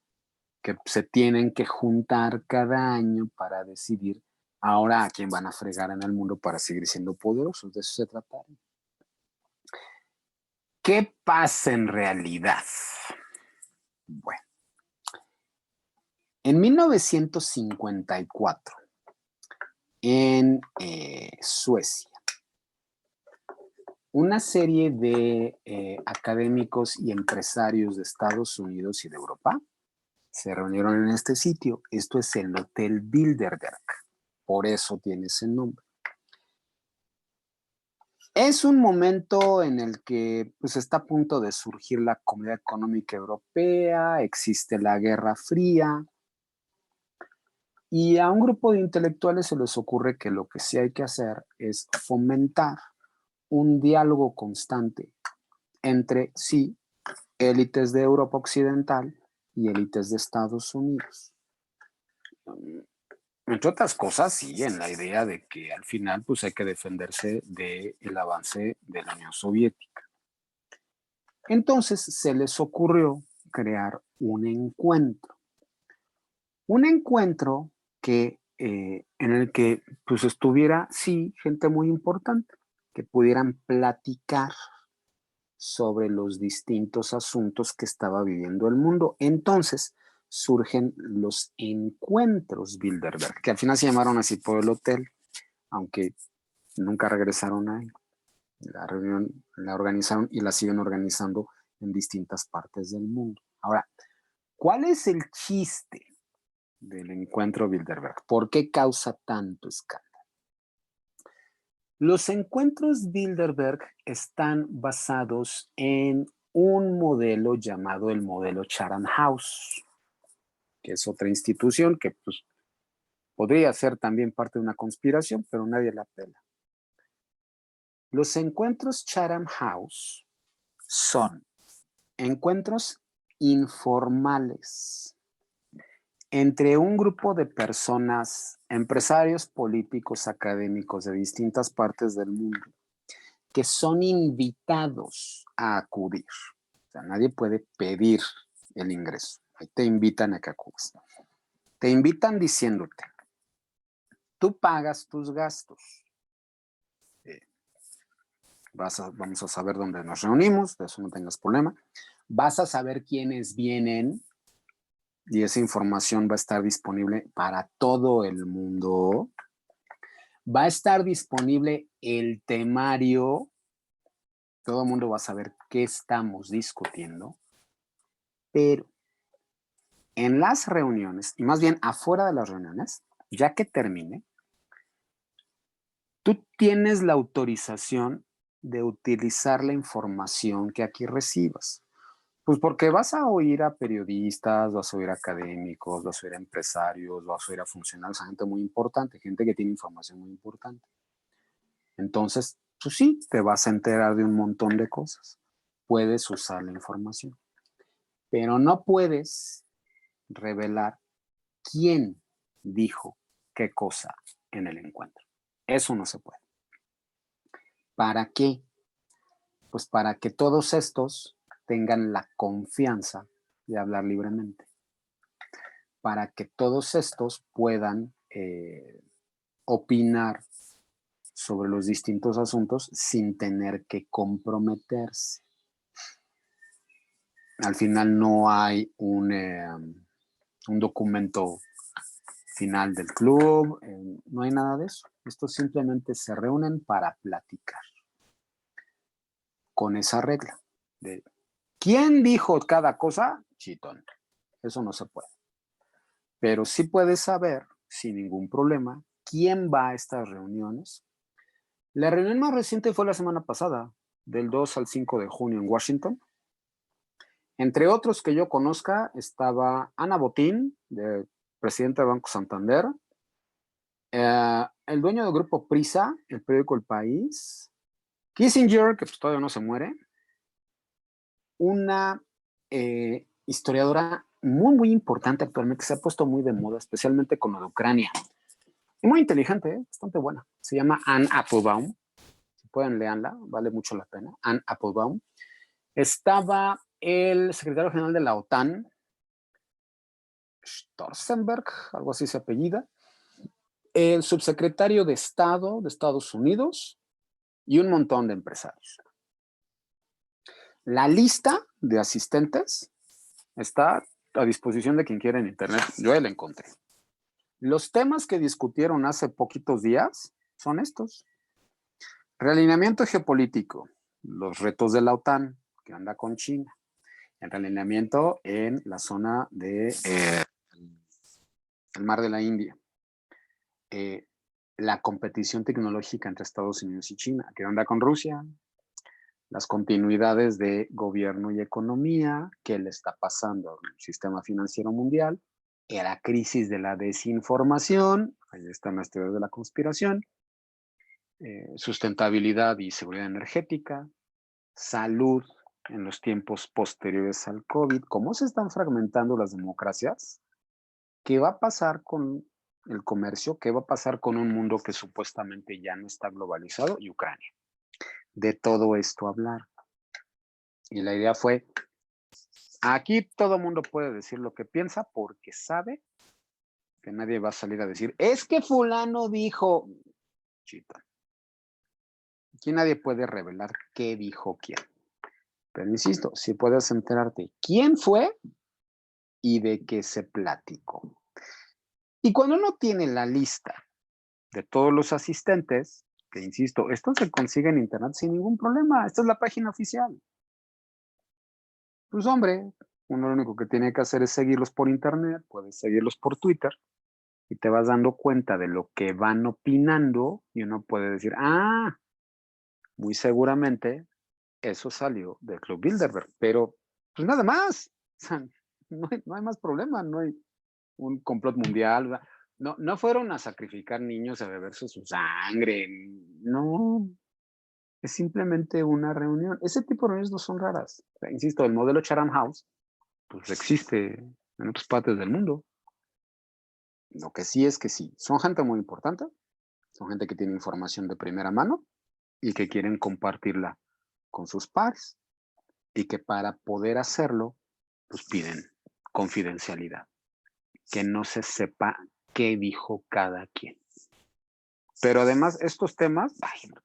que se tienen que juntar cada año para decidir ahora a quién van a fregar en el mundo para seguir siendo poderosos. De eso se trata. ¿Qué pasa en realidad? Bueno, en 1954, en Suecia, una serie de académicos y empresarios de Estados Unidos y de Europa se reunieron en este sitio. Esto es el Hotel Bilderberg. Por eso tiene ese nombre. Es un momento en el que pues, está a punto de surgir la Comunidad Económica Europea, existe la Guerra Fría, y a un grupo de intelectuales se les ocurre que lo que sí hay que hacer es fomentar un diálogo constante entre, sí, élites de Europa Occidental y élites de Estados Unidos. Entre otras cosas, sí, en la idea de que al final pues hay que defenderse del avance de la Unión Soviética. Entonces se les ocurrió crear un encuentro. Un encuentro que, en el que pues estuviera, sí, gente muy importante, que pudieran platicar sobre los distintos asuntos que estaba viviendo el mundo. Entonces surgen los encuentros Bilderberg, que al final se llamaron así por el hotel, aunque nunca regresaron a él. La reunión la organizaron y la siguen organizando en distintas partes del mundo. Ahora, ¿cuál es el chiste del encuentro Bilderberg? ¿Por qué causa tanto escándalo? Los encuentros Bilderberg están basados en un modelo llamado el modelo Chatham House, que es otra institución que pues, podría ser también parte de una conspiración, pero nadie la pela. Los encuentros Chatham House son encuentros informales entre un grupo de personas, empresarios, políticos, académicos de distintas partes del mundo, que son invitados a acudir. O sea, nadie puede pedir el ingreso. Ahí te invitan a que acudas. Te invitan diciéndote, tú pagas tus gastos. Vamos a saber dónde nos reunimos, de eso no tengas problema. Vas a saber quiénes vienen y esa información va a estar disponible para todo el mundo. Va a estar disponible el temario. Todo el mundo va a saber qué estamos discutiendo. Pero en las reuniones, y más bien afuera de las reuniones, ya que termine, tú tienes la autorización de utilizar la información que aquí recibas. Pues porque vas a oír a periodistas, vas a oír a académicos, vas a oír a empresarios, vas a oír a funcionarios, a gente muy importante, gente que tiene información muy importante. Entonces, pues sí, te vas a enterar de un montón de cosas. Puedes usar la información, pero no puedes revelar quién dijo qué cosa en el encuentro. Eso no se puede. ¿Para qué? Pues para que todos estos tengan la confianza de hablar libremente. Para que todos estos puedan opinar sobre los distintos asuntos sin tener que comprometerse. Al final no hay un documento final del club, no hay nada de eso. Estos simplemente se reúnen para platicar con esa regla de ¿quién dijo cada cosa? Chitón. Eso no se puede. Pero sí puedes saber, sin ningún problema, quién va a estas reuniones. La reunión más reciente fue la semana pasada, del 2 al 5 de junio en Washington. Entre otros que yo conozca, estaba Ana Botín, presidenta de Banco Santander, el dueño del grupo Prisa, el periódico El País, Kissinger, que pues todavía no se muere, una historiadora muy, muy importante actualmente, se ha puesto muy de moda, especialmente con lo de Ucrania. Y muy inteligente, bastante buena. Se llama Anne Applebaum. Si pueden, leanla, vale mucho la pena. Anne Applebaum. Estaba el secretario general de la OTAN, Stoltenberg, algo así se apellida, el subsecretario de Estado de Estados Unidos y un montón de empresarios. La lista de asistentes está a disposición de quien quiera en internet. Yo la encontré. Los temas que discutieron hace poquitos días son estos. Realineamiento geopolítico, los retos de la OTAN, que anda con China. El realineamiento en la zona de el mar de la India. La competición tecnológica entre Estados Unidos y China, que anda con Rusia. Las continuidades de gobierno y economía, qué le está pasando al sistema financiero mundial, la crisis de la desinformación, ahí están las teorías de la conspiración, sustentabilidad y seguridad energética, salud en los tiempos posteriores al COVID, cómo se están fragmentando las democracias, qué va a pasar con el comercio, qué va a pasar con un mundo que supuestamente ya no está globalizado, y Ucrania. De todo esto hablar. Y la idea fue, aquí todo el mundo puede decir lo que piensa porque sabe que nadie va a salir a decir, es que fulano dijo, chito. Aquí nadie puede revelar qué dijo quién. Pero insisto, si puedes enterarte quién fue y de qué se platicó. Y cuando uno tiene la lista de todos los asistentes, que insisto, esto se consigue en internet sin ningún problema, esta es la página oficial. Pues hombre, uno lo único que tiene que hacer es seguirlos por internet, puedes seguirlos por Twitter, y te vas dando cuenta de lo que van opinando, y uno puede decir, muy seguramente eso salió del Club Bilderberg, pero pues nada más, o sea, no hay más problema, no hay un complot mundial, no fueron a sacrificar niños a beberse su sangre, no, es simplemente una reunión. Ese tipo de reuniones no son raras. O sea, insisto, el modelo Chatham House pues existe en otras partes del mundo. Lo que sí es que sí, son gente muy importante, son gente que tiene información de primera mano y que quieren compartirla con sus pares y que para poder hacerlo, pues piden confidencialidad, que no se sepa qué dijo cada quien. Pero además, estos temas,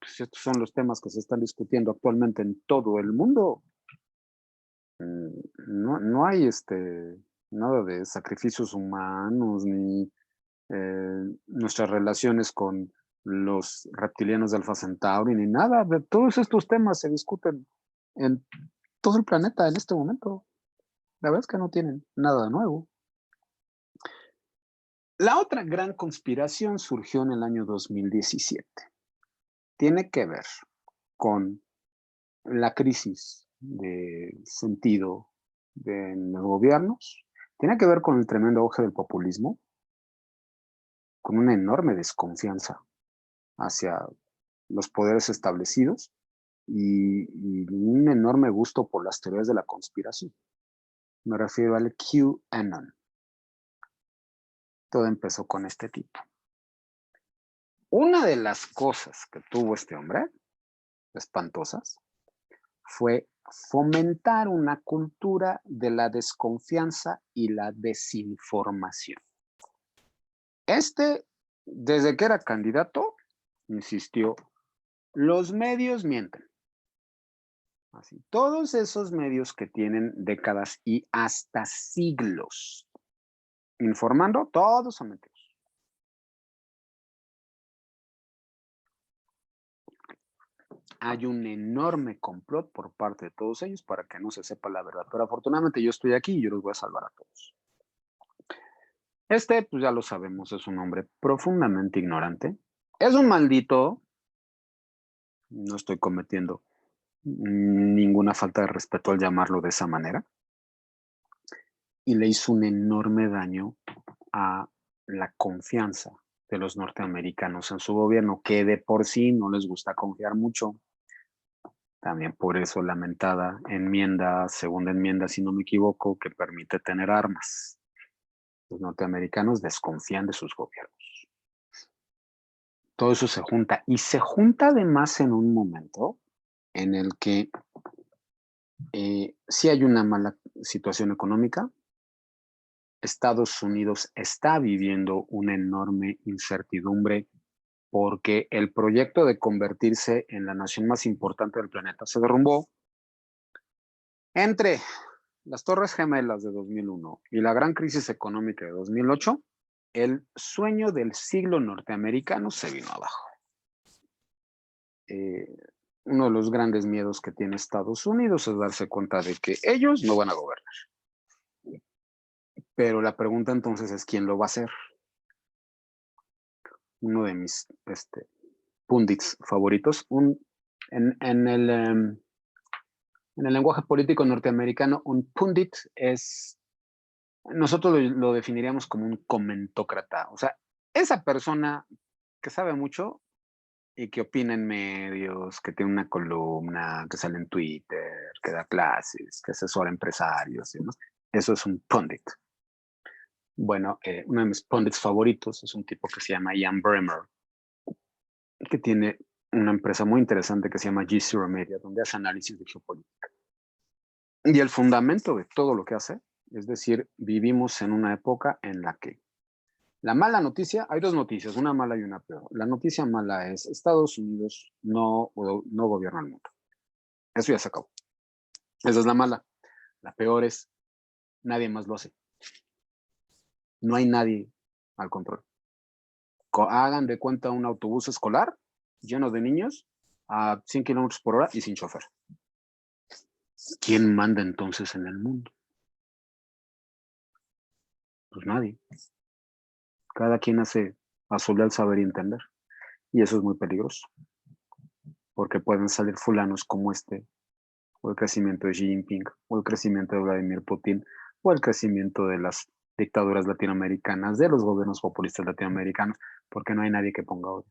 pues estos son los temas que se están discutiendo actualmente en todo el mundo. No hay nada de sacrificios humanos, ni nuestras relaciones con los reptilianos de Alpha Centauri, ni nada. De todos estos temas se discuten en todo el planeta en este momento. La verdad es que no tienen nada de nuevo. La otra gran conspiración surgió en el año 2017. Tiene que ver con la crisis de sentido de los gobiernos. Tiene que ver con el tremendo auge del populismo, con una enorme desconfianza hacia los poderes establecidos y un enorme gusto por las teorías de la conspiración. Me refiero al QAnon. Todo empezó con este tipo. Una de las cosas que tuvo este hombre, espantosas, fue fomentar una cultura de la desconfianza y la desinformación. Desde que era candidato, insistió, los medios mienten. Así, todos esos medios que tienen décadas y hasta siglos informando, todos son mentirosos. Hay un enorme complot por parte de todos ellos para que no se sepa la verdad. Pero afortunadamente yo estoy aquí y yo los voy a salvar a todos. Pues ya lo sabemos, es un hombre profundamente ignorante. Es un maldito. No estoy cometiendo ninguna falta de respeto al llamarlo de esa manera. Y le hizo un enorme daño a la confianza de los norteamericanos en su gobierno, que de por sí no les gusta confiar mucho. También por eso lamentada enmienda, segunda enmienda, si no me equivoco, que permite tener armas. Los norteamericanos desconfían de sus gobiernos. Todo eso se junta, y se junta además en un momento en el que sí hay una mala situación económica. Estados Unidos está viviendo una enorme incertidumbre porque el proyecto de convertirse en la nación más importante del planeta se derrumbó. Entre las Torres Gemelas de 2001 y la gran crisis económica de 2008, el sueño del siglo norteamericano se vino abajo. Uno de los grandes miedos que tiene Estados Unidos es darse cuenta de que ellos no van a gobernar. Pero la pregunta entonces es, ¿quién lo va a hacer? Uno de mis pundits favoritos, en el lenguaje político norteamericano, un pundit es, nosotros lo definiríamos como un comentócrata. O sea, esa persona que sabe mucho y que opina en medios, que tiene una columna, que sale en Twitter, que da clases, que asesora a empresarios y demás. Eso es un pundit. Bueno, uno de mis pundits favoritos es un tipo que se llama Ian Bremmer, que tiene una empresa muy interesante que se llama G0 Media, donde hace análisis de geopolítica. Y el fundamento de todo lo que hace, es decir, vivimos en una época en la que la mala noticia, hay dos noticias, una mala y una peor. La noticia mala es Estados Unidos no gobierna el mundo. Eso ya se acabó. Esa es la mala. La peor es nadie más lo hace. No hay nadie al control. Hagan de cuenta un autobús escolar lleno de niños a 100 kilómetros por hora y sin chofer. ¿Quién manda entonces en el mundo? Pues nadie. Cada quien hace a su leal saber y entender. Y eso es muy peligroso. Porque pueden salir fulanos como o el crecimiento de Xi Jinping, o el crecimiento de Vladimir Putin, o el crecimiento de las dictaduras latinoamericanas, de los gobiernos populistas latinoamericanos, porque no hay nadie que ponga orden.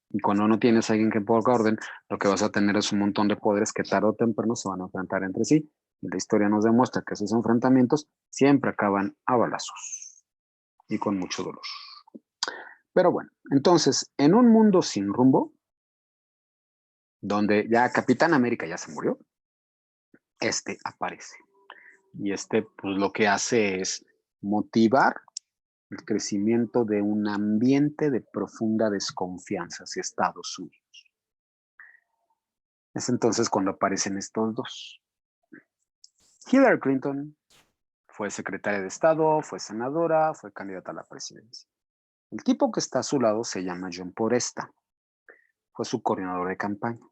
Y cuando no tienes a alguien que ponga orden, lo que vas a tener es un montón de poderes que tarde o temprano se van a enfrentar entre sí. Y la historia nos demuestra que esos enfrentamientos siempre acaban a balazos y con mucho dolor. Pero bueno, entonces, en un mundo sin rumbo, donde ya Capitán América ya se murió, aparece. Y pues lo que hace es motivar el crecimiento de un ambiente de profunda desconfianza hacia Estados Unidos. Es entonces cuando aparecen estos dos. Hillary Clinton fue secretaria de Estado, fue senadora, fue candidata a la presidencia. El tipo que está a su lado se llama John Podesta. Fue su coordinador de campaña.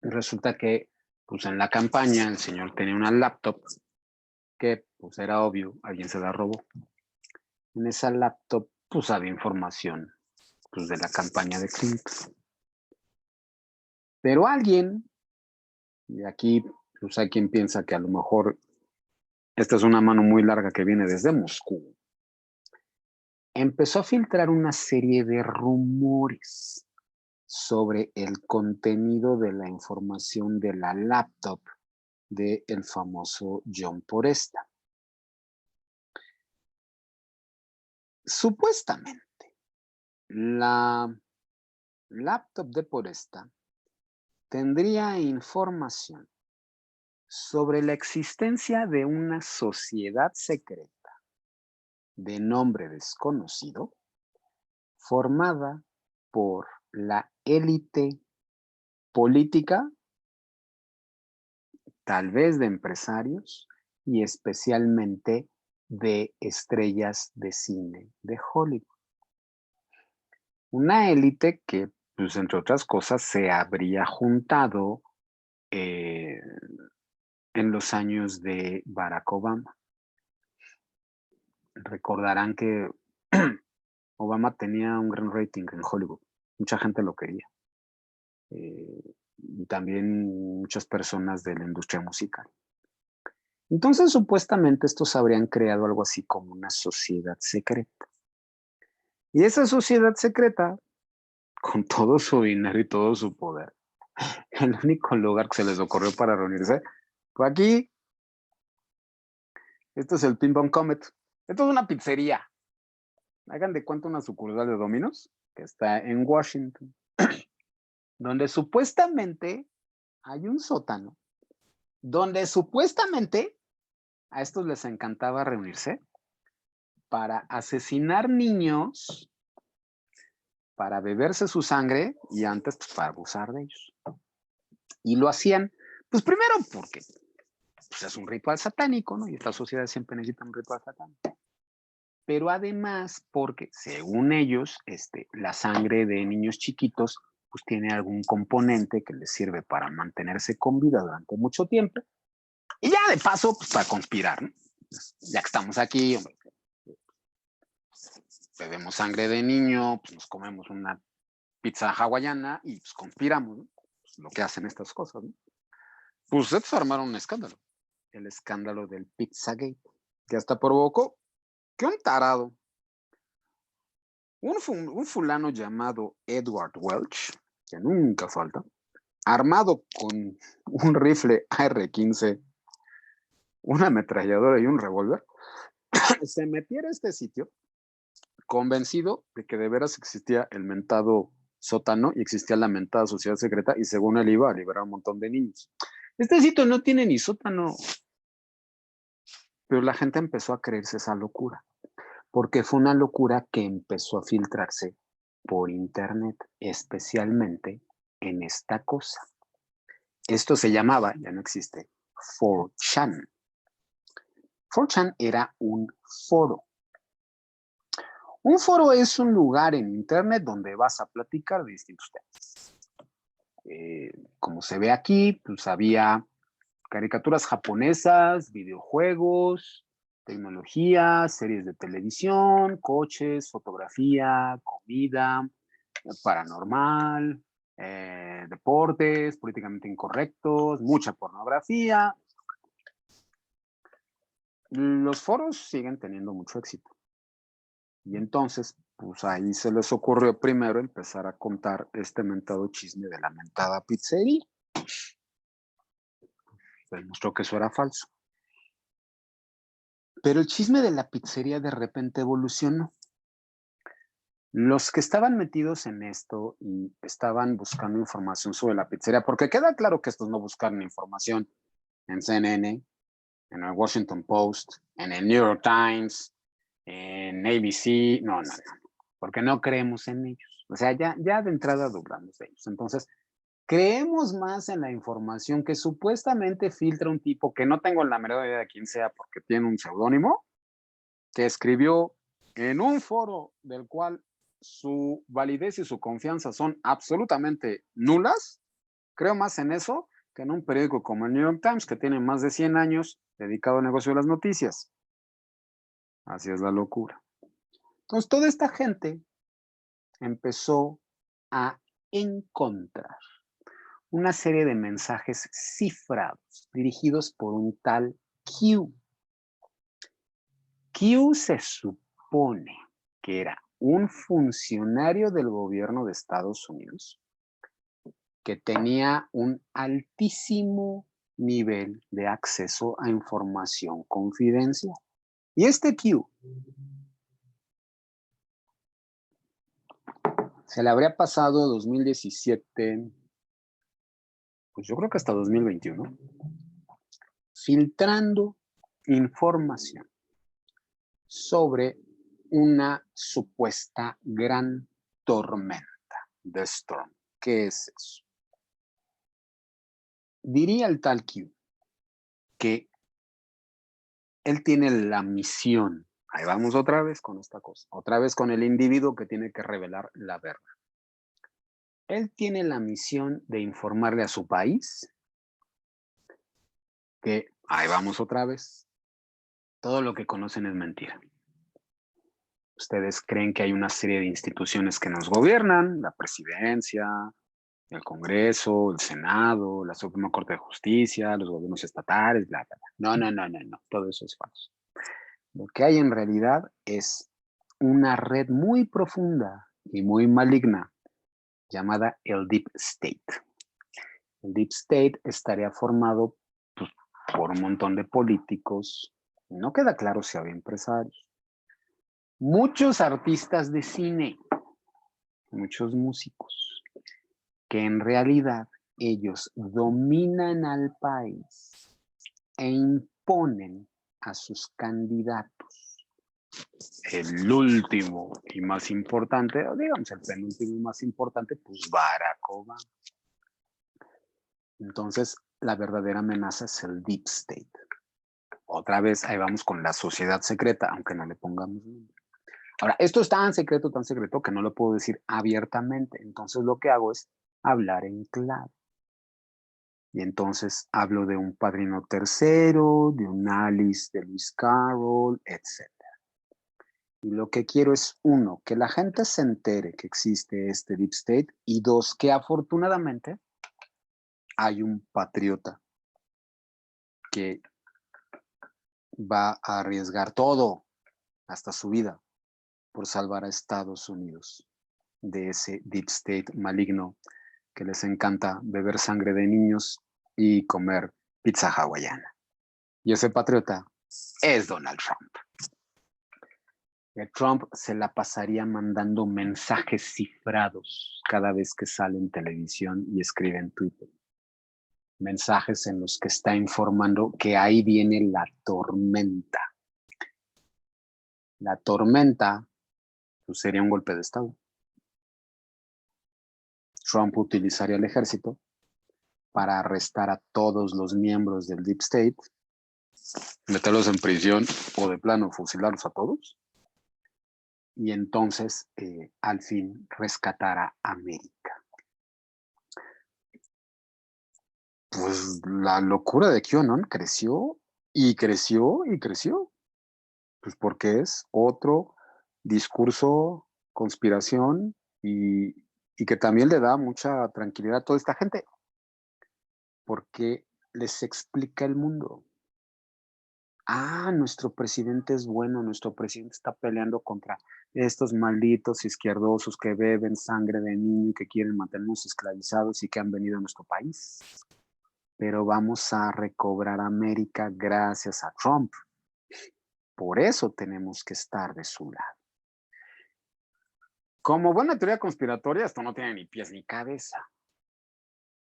Y resulta que, pues en la campaña, el señor tenía una laptop que, pues era obvio, alguien se la robó. En esa laptop, pues había información, pues, de la campaña de Clinton. Pero alguien, y aquí, pues hay quien piensa que a lo mejor esta es una mano muy larga que viene desde Moscú, empezó a filtrar una serie de rumores sobre el contenido de la información de la laptop del famoso John Podesta. Supuestamente, la laptop de Podesta tendría información sobre la existencia de una sociedad secreta de nombre desconocido formada por la élite política, tal vez de empresarios y especialmente de estrellas de cine de Hollywood. Una élite que, pues, entre otras cosas, se habría juntado en los años de Barack Obama. recordarán que Obama tenía un gran rating en Hollywood. Mucha gente lo quería. Y también muchas personas de la industria musical. Entonces, supuestamente, estos habrían creado algo así como una sociedad secreta. Y esa sociedad secreta, con todo su dinero y todo su poder, el único lugar que se les ocurrió para reunirse fue aquí. Esto es el Ping Pong Comet. Esto es una pizzería. Hagan de cuenta una sucursal de Domino's que está en Washington, donde supuestamente hay un sótano, donde supuestamente a estos les encantaba reunirse para asesinar niños, para beberse su sangre y antes pues, para abusar de ellos. Y lo hacían, pues primero porque pues, es un ritual satánico, ¿no? Y esta sociedad siempre necesita un ritual satánico. Pero además porque, según ellos, la sangre de niños chiquitos pues tiene algún componente que les sirve para mantenerse con vida durante mucho tiempo. Y ya de paso, pues para conspirar, ¿no? Ya que estamos aquí, hombre, bebemos sangre de niño, pues nos comemos una pizza hawaiana y pues conspiramos, ¿no? Pues, lo que hacen estas cosas, ¿no? Pues estos armaron un escándalo, el escándalo del Pizzagate, que hasta provocó que un tarado, un fulano llamado Edward Welch, que nunca falta, armado con un rifle AR-15, una ametralladora y un revólver, se metiera a este sitio convencido de que de veras existía el mentado sótano y existía la mentada sociedad secreta y según él iba a liberar a un montón de niños. Este sitio no tiene ni sótano, pero la gente empezó a creerse esa locura, porque fue una locura que empezó a filtrarse por internet, especialmente en esta cosa. Esto se llamaba, ya no existe, 4chan. 4chan era un foro. Un foro es un lugar en internet donde vas a platicar de distintos temas. Como se ve aquí, pues había caricaturas japonesas, videojuegos, tecnología, series de televisión, coches, fotografía, comida, paranormal, deportes, políticamente incorrectos, mucha pornografía. Los foros siguen teniendo mucho éxito. Y entonces, pues ahí se les ocurrió primero empezar a contar este mentado chisme de la mentada pizzería. Se demostró que eso era falso. Pero el chisme de la pizzería de repente evolucionó. Los que estaban metidos en esto y estaban buscando información sobre la pizzería, porque queda claro que estos no buscaron información en CNN, en el Washington Post, en el New York Times, en ABC, no, porque no creemos en ellos. O sea, ya de entrada doblamos de ellos. Entonces, creemos más en la información que supuestamente filtra un tipo que no tengo la menor idea de quién sea porque tiene un seudónimo, que escribió en un foro del cual su validez y su confianza son absolutamente nulas. Creo más en eso que en un periódico como el New York Times, que tiene más de 100 años dedicado al negocio de las noticias. Así es la locura. Entonces, toda esta gente empezó a encontrar una serie de mensajes cifrados dirigidos por un tal Q. Q se supone que era un funcionario del gobierno de Estados Unidos que tenía un altísimo nivel de acceso a información confidencial. Y este Q se le habría pasado 2017, pues yo creo que hasta 2021, filtrando información sobre una supuesta gran tormenta de Storm. ¿Qué es eso? Diría el tal Q que él tiene la misión, ahí vamos otra vez con esta cosa, otra vez con el individuo que tiene que revelar la verdad. Él tiene la misión de informarle a su país que, ahí vamos otra vez, todo lo que conocen es mentira. Ustedes creen que hay una serie de instituciones que nos gobiernan, la presidencia, el Congreso, el Senado, la Suprema Corte de Justicia, los gobiernos estatales, bla, bla, bla. No, todo eso es falso. Lo que hay en realidad es una red muy profunda y muy maligna llamada el Deep State. El Deep State estaría formado pues, por un montón de políticos, no queda claro si había empresarios, muchos artistas de cine, muchos músicos, que en realidad ellos dominan al país e imponen a sus candidatos. El último y más importante, o digamos el penúltimo y más importante, pues Barack Obama. Entonces, la verdadera amenaza es el Deep State. Otra vez, ahí vamos con la sociedad secreta, aunque no le pongamos nombre. Ahora, esto es tan secreto que no lo puedo decir abiertamente. Entonces, lo que hago es hablar en clave. Y entonces hablo de un Padrino Tercero, de un Alice de Lewis Carroll, etc. Y lo que quiero es, uno, que la gente se entere que existe este Deep State, y dos, que afortunadamente hay un patriota que va a arriesgar todo, hasta su vida, por salvar a Estados Unidos de ese Deep State maligno que les encanta beber sangre de niños y comer pizza hawaiana. Y ese patriota es Donald Trump. Trump se la pasaría mandando mensajes cifrados cada vez que sale en televisión y escribe en Twitter. Mensajes en los que está informando que ahí viene la tormenta. La tormenta pues, sería un golpe de Estado. Trump utilizaría el ejército para arrestar a todos los miembros del Deep State, meterlos en prisión o de plano fusilarlos a todos, y entonces al fin rescatar a América. Pues la locura de QAnon creció y creció y creció, pues porque es otro discurso, conspiración y que también le da mucha tranquilidad a toda esta gente, porque les explica el mundo. Ah, nuestro presidente es bueno, nuestro presidente está peleando contra estos malditos izquierdosos que beben sangre de niño y que quieren mantenernos esclavizados y que han venido a nuestro país. Pero vamos a recobrar América gracias a Trump. Por eso tenemos que estar de su lado. Como buena teoría conspiratoria, esto no tiene ni pies ni cabeza,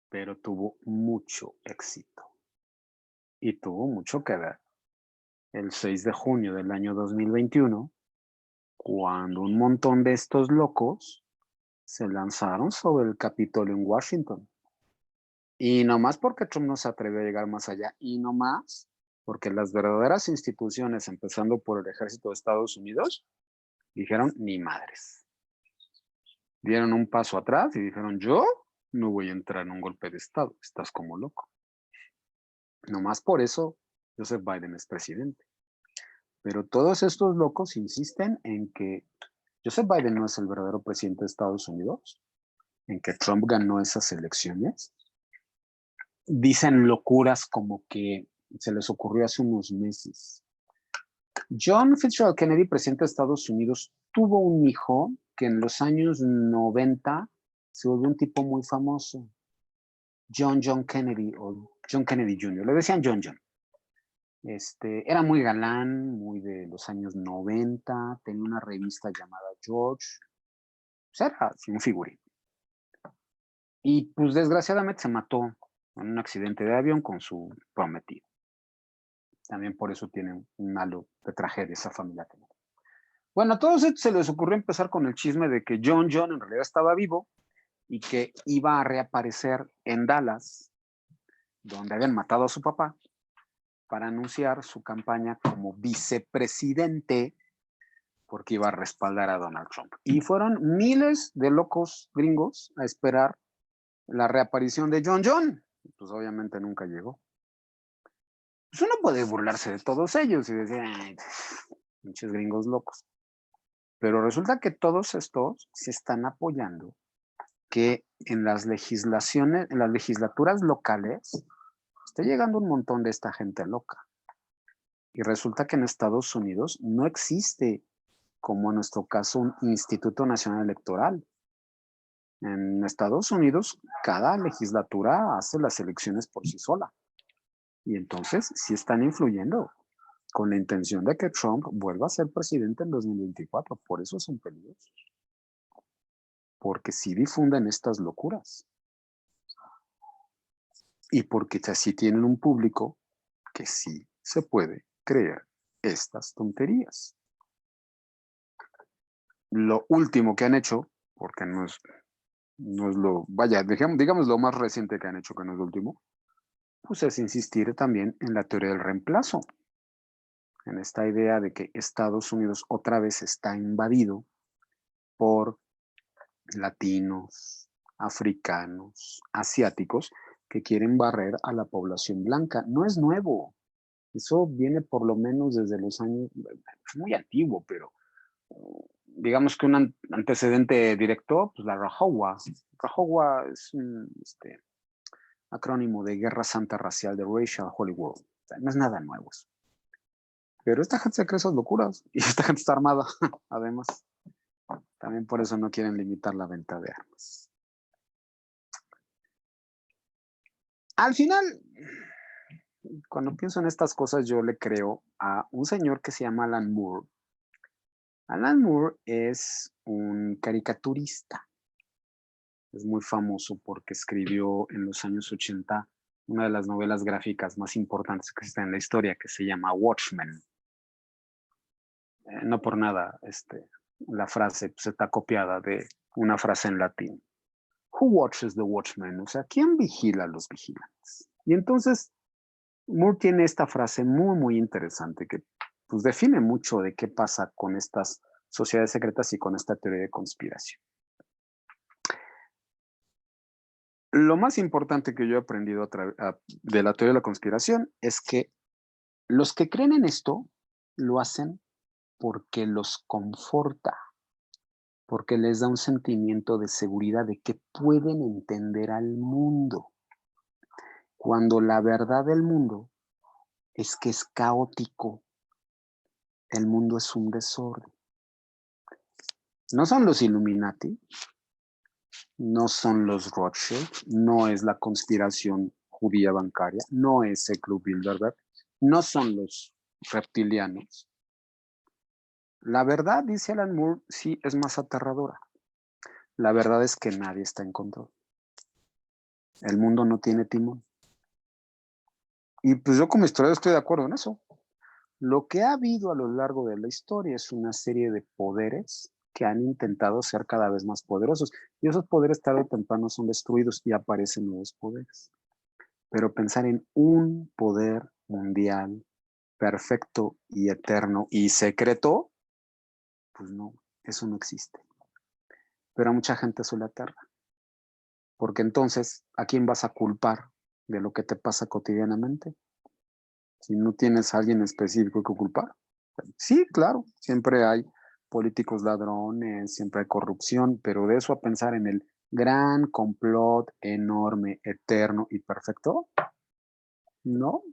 pero tuvo mucho éxito y tuvo mucho que ver el 6 de junio del año 2021, cuando un montón de estos locos se lanzaron sobre el Capitolio en Washington. Y no más porque Trump no se atrevió a llegar más allá, y no más porque las verdaderas instituciones, empezando por el ejército de Estados Unidos, dijeron ni madres. Dieron un paso atrás y dijeron, yo no voy a entrar en un golpe de Estado, estás como loco. No más por eso Joseph Biden es presidente. Pero todos estos locos insisten en que Joseph Biden no es el verdadero presidente de Estados Unidos, en que Trump ganó esas elecciones. Dicen locuras como que se les ocurrió hace unos meses. John Fitzgerald Kennedy, presidente de Estados Unidos, tuvo un hijo que en los años 90 se volvió un tipo muy famoso. John Kennedy o John Kennedy Jr. Le decían John. Era muy galán, muy de los años 90, tenía una revista llamada George, pues era así, un figurín. Y pues desgraciadamente se mató en un accidente de avión con su prometido. También por eso tiene un halo de tragedia esa familia. Bueno, a todos estos se les ocurrió empezar con el chisme de que John en realidad estaba vivo y que iba a reaparecer en Dallas, donde habían matado a su papá, para anunciar su campaña como vicepresidente, porque iba a respaldar a Donald Trump. Y fueron miles de locos gringos a esperar la reaparición de John. Pues obviamente nunca llegó. Pues uno puede burlarse de todos ellos y decir, ay, pinches gringos locos. Pero resulta que todos estos se están apoyando que en las legislaciones, en las legislaturas locales, está llegando un montón de esta gente loca. Y resulta que en Estados Unidos no existe, como en nuestro caso, un Instituto Nacional Electoral. En Estados Unidos, cada legislatura hace las elecciones por sí sola. Y entonces sí están influyendo con la intención de que Trump vuelva a ser presidente en 2024. Por eso son peligrosos. Porque sí difunden estas locuras. Y porque así tienen un público que sí se puede creer estas tonterías. Lo último que han hecho, porque no es lo, vaya, digamos lo más reciente que han hecho, que no es lo último, pues es insistir también en la teoría del reemplazo, en esta idea de que Estados Unidos otra vez está invadido por latinos, africanos, asiáticos, que quieren barrer a la población blanca. No es nuevo. Eso viene por lo menos desde los años, es muy antiguo, pero digamos que un antecedente directo, pues la RAHOWA. RAHOWA es un acrónimo de Guerra Santa Racial de Racial Holy World. O sea, no es nada nuevo eso. Pero esta gente se cree esas locuras y esta gente está armada, además. También por eso no quieren limitar la venta de armas. Al final, cuando pienso en estas cosas, yo le creo a un señor que se llama Alan Moore. Alan Moore es un caricaturista. Es muy famoso porque escribió en los años 80 una de las novelas gráficas más importantes que existen en la historia, que se llama Watchmen. No por nada, la frase pues, está copiada de una frase en latín. Who watches the watchmen? O sea, ¿quién vigila a los vigilantes? Y entonces, Moore tiene esta frase muy, muy interesante que pues, define mucho de qué pasa con estas sociedades secretas y con esta teoría de conspiración. Lo más importante que yo he aprendido de la teoría de la conspiración es que los que creen en esto lo hacen porque los conforta, porque les da un sentimiento de seguridad de que pueden entender al mundo. Cuando la verdad del mundo es que es caótico, el mundo es un desorden. No son los Illuminati, no son los Rothschild, no es la conspiración judía bancaria, no es el Club Bilderberg, no son los reptilianos. La verdad, dice Alan Moore, sí es más aterradora. La verdad es que nadie está en control. El mundo no tiene timón. Y pues yo como historiador estoy de acuerdo en eso. Lo que ha habido a lo largo de la historia es una serie de poderes que han intentado ser cada vez más poderosos. Y esos poderes tarde o temprano son destruidos y aparecen nuevos poderes. Pero pensar en un poder mundial perfecto y eterno y secreto, pues no, eso no existe. Pero a mucha gente eso le aterra. Porque entonces, ¿a quién vas a culpar de lo que te pasa cotidianamente? Si no tienes a alguien específico que culpar. Sí, claro, siempre hay políticos ladrones, siempre hay corrupción, pero de eso a pensar en el gran complot enorme, eterno y perfecto, no,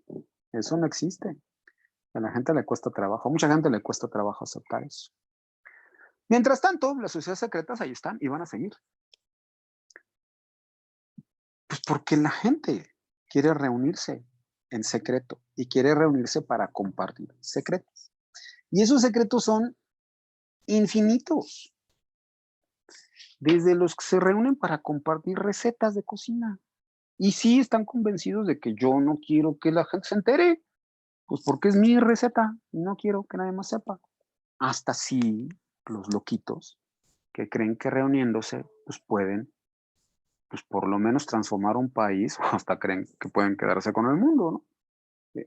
eso no existe. A la gente le cuesta trabajo, a mucha gente le cuesta trabajo aceptar eso. Mientras tanto, las sociedades secretas ahí están y van a seguir. Pues porque la gente quiere reunirse en secreto y quiere reunirse para compartir secretos. Y esos secretos son infinitos. Desde los que se reúnen para compartir recetas de cocina. Y sí están convencidos de que yo no quiero que la gente se entere, pues porque es mi receta y no quiero que nadie más sepa. Hasta sí, los loquitos que creen que reuniéndose, pues pueden, pues por lo menos transformar un país, o hasta creen que pueden quedarse con el mundo, ¿no?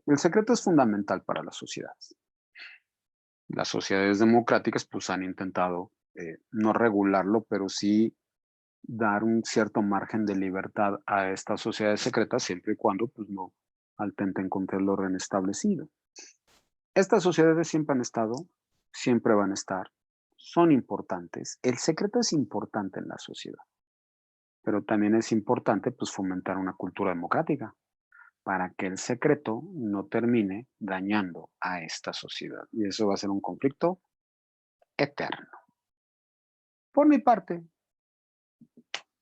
El secreto es fundamental para las sociedades. Las sociedades democráticas, pues han intentado no regularlo, pero sí dar un cierto margen de libertad a estas sociedades secretas siempre y cuando pues, no atenten contra el orden establecido. Estas sociedades siempre han estado, siempre van a estar, son importantes. El secreto es importante en la sociedad, pero también es importante pues, fomentar una cultura democrática para que el secreto no termine dañando a esta sociedad. Y eso va a ser un conflicto eterno. Por mi parte,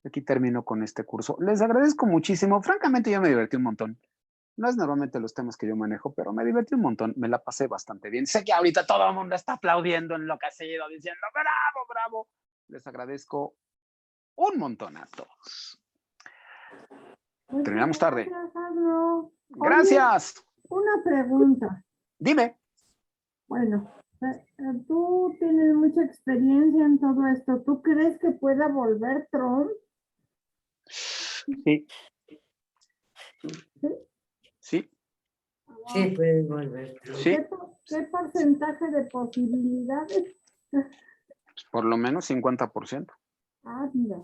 aquí termino con este curso. Les agradezco muchísimo. Francamente, yo me divertí un montón. No es normalmente los temas que yo manejo, pero me divertí un montón. Me la pasé bastante bien. Sé que ahorita todo el mundo está aplaudiendo, enloquecido, diciendo ¡bravo, bravo! Les agradezco un montón a todos. Muchas Terminamos tarde. gracias, Arno. Oye, Gracias. una pregunta. Dime. Bueno, tú tienes mucha experiencia en todo esto. ¿Tú crees que pueda volver Trump? Sí. Sí. Sí, puede volver. Sí. ¿Qué porcentaje de posibilidades? Por lo menos 50%. Ah, mira.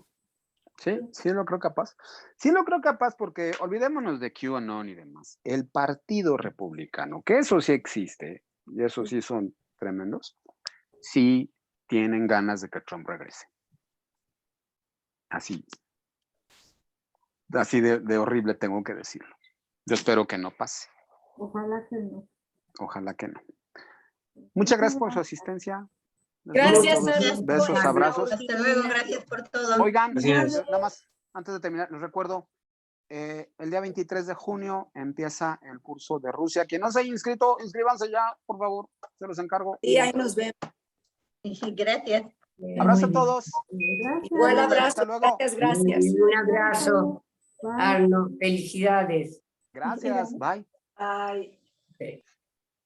Sí, sí lo creo capaz. Sí lo creo capaz porque olvidémonos de QAnon y demás. El Partido Republicano, que eso sí existe, y eso sí son tremendos, sí tienen ganas de que Trump regrese. Así de horrible tengo que decirlo. Yo espero que no pase. Ojalá que no. Ojalá que no. Muchas gracias por su asistencia. Gracias, Besos, besos, abrazos. Hasta luego, gracias por todo. Oigan, Gracias. nada más, antes de terminar, les recuerdo, el día 23 de junio empieza el curso de Rusia. Quien no se haya inscrito, inscríbanse ya, por favor, se los encargo. Y ahí nos vemos. Gracias. Abrazo a todos. Gracias. Buen abrazo. Hasta luego. Gracias. Un abrazo, Bye. Arno. Felicidades. Gracias. Bye. Bye. Sí.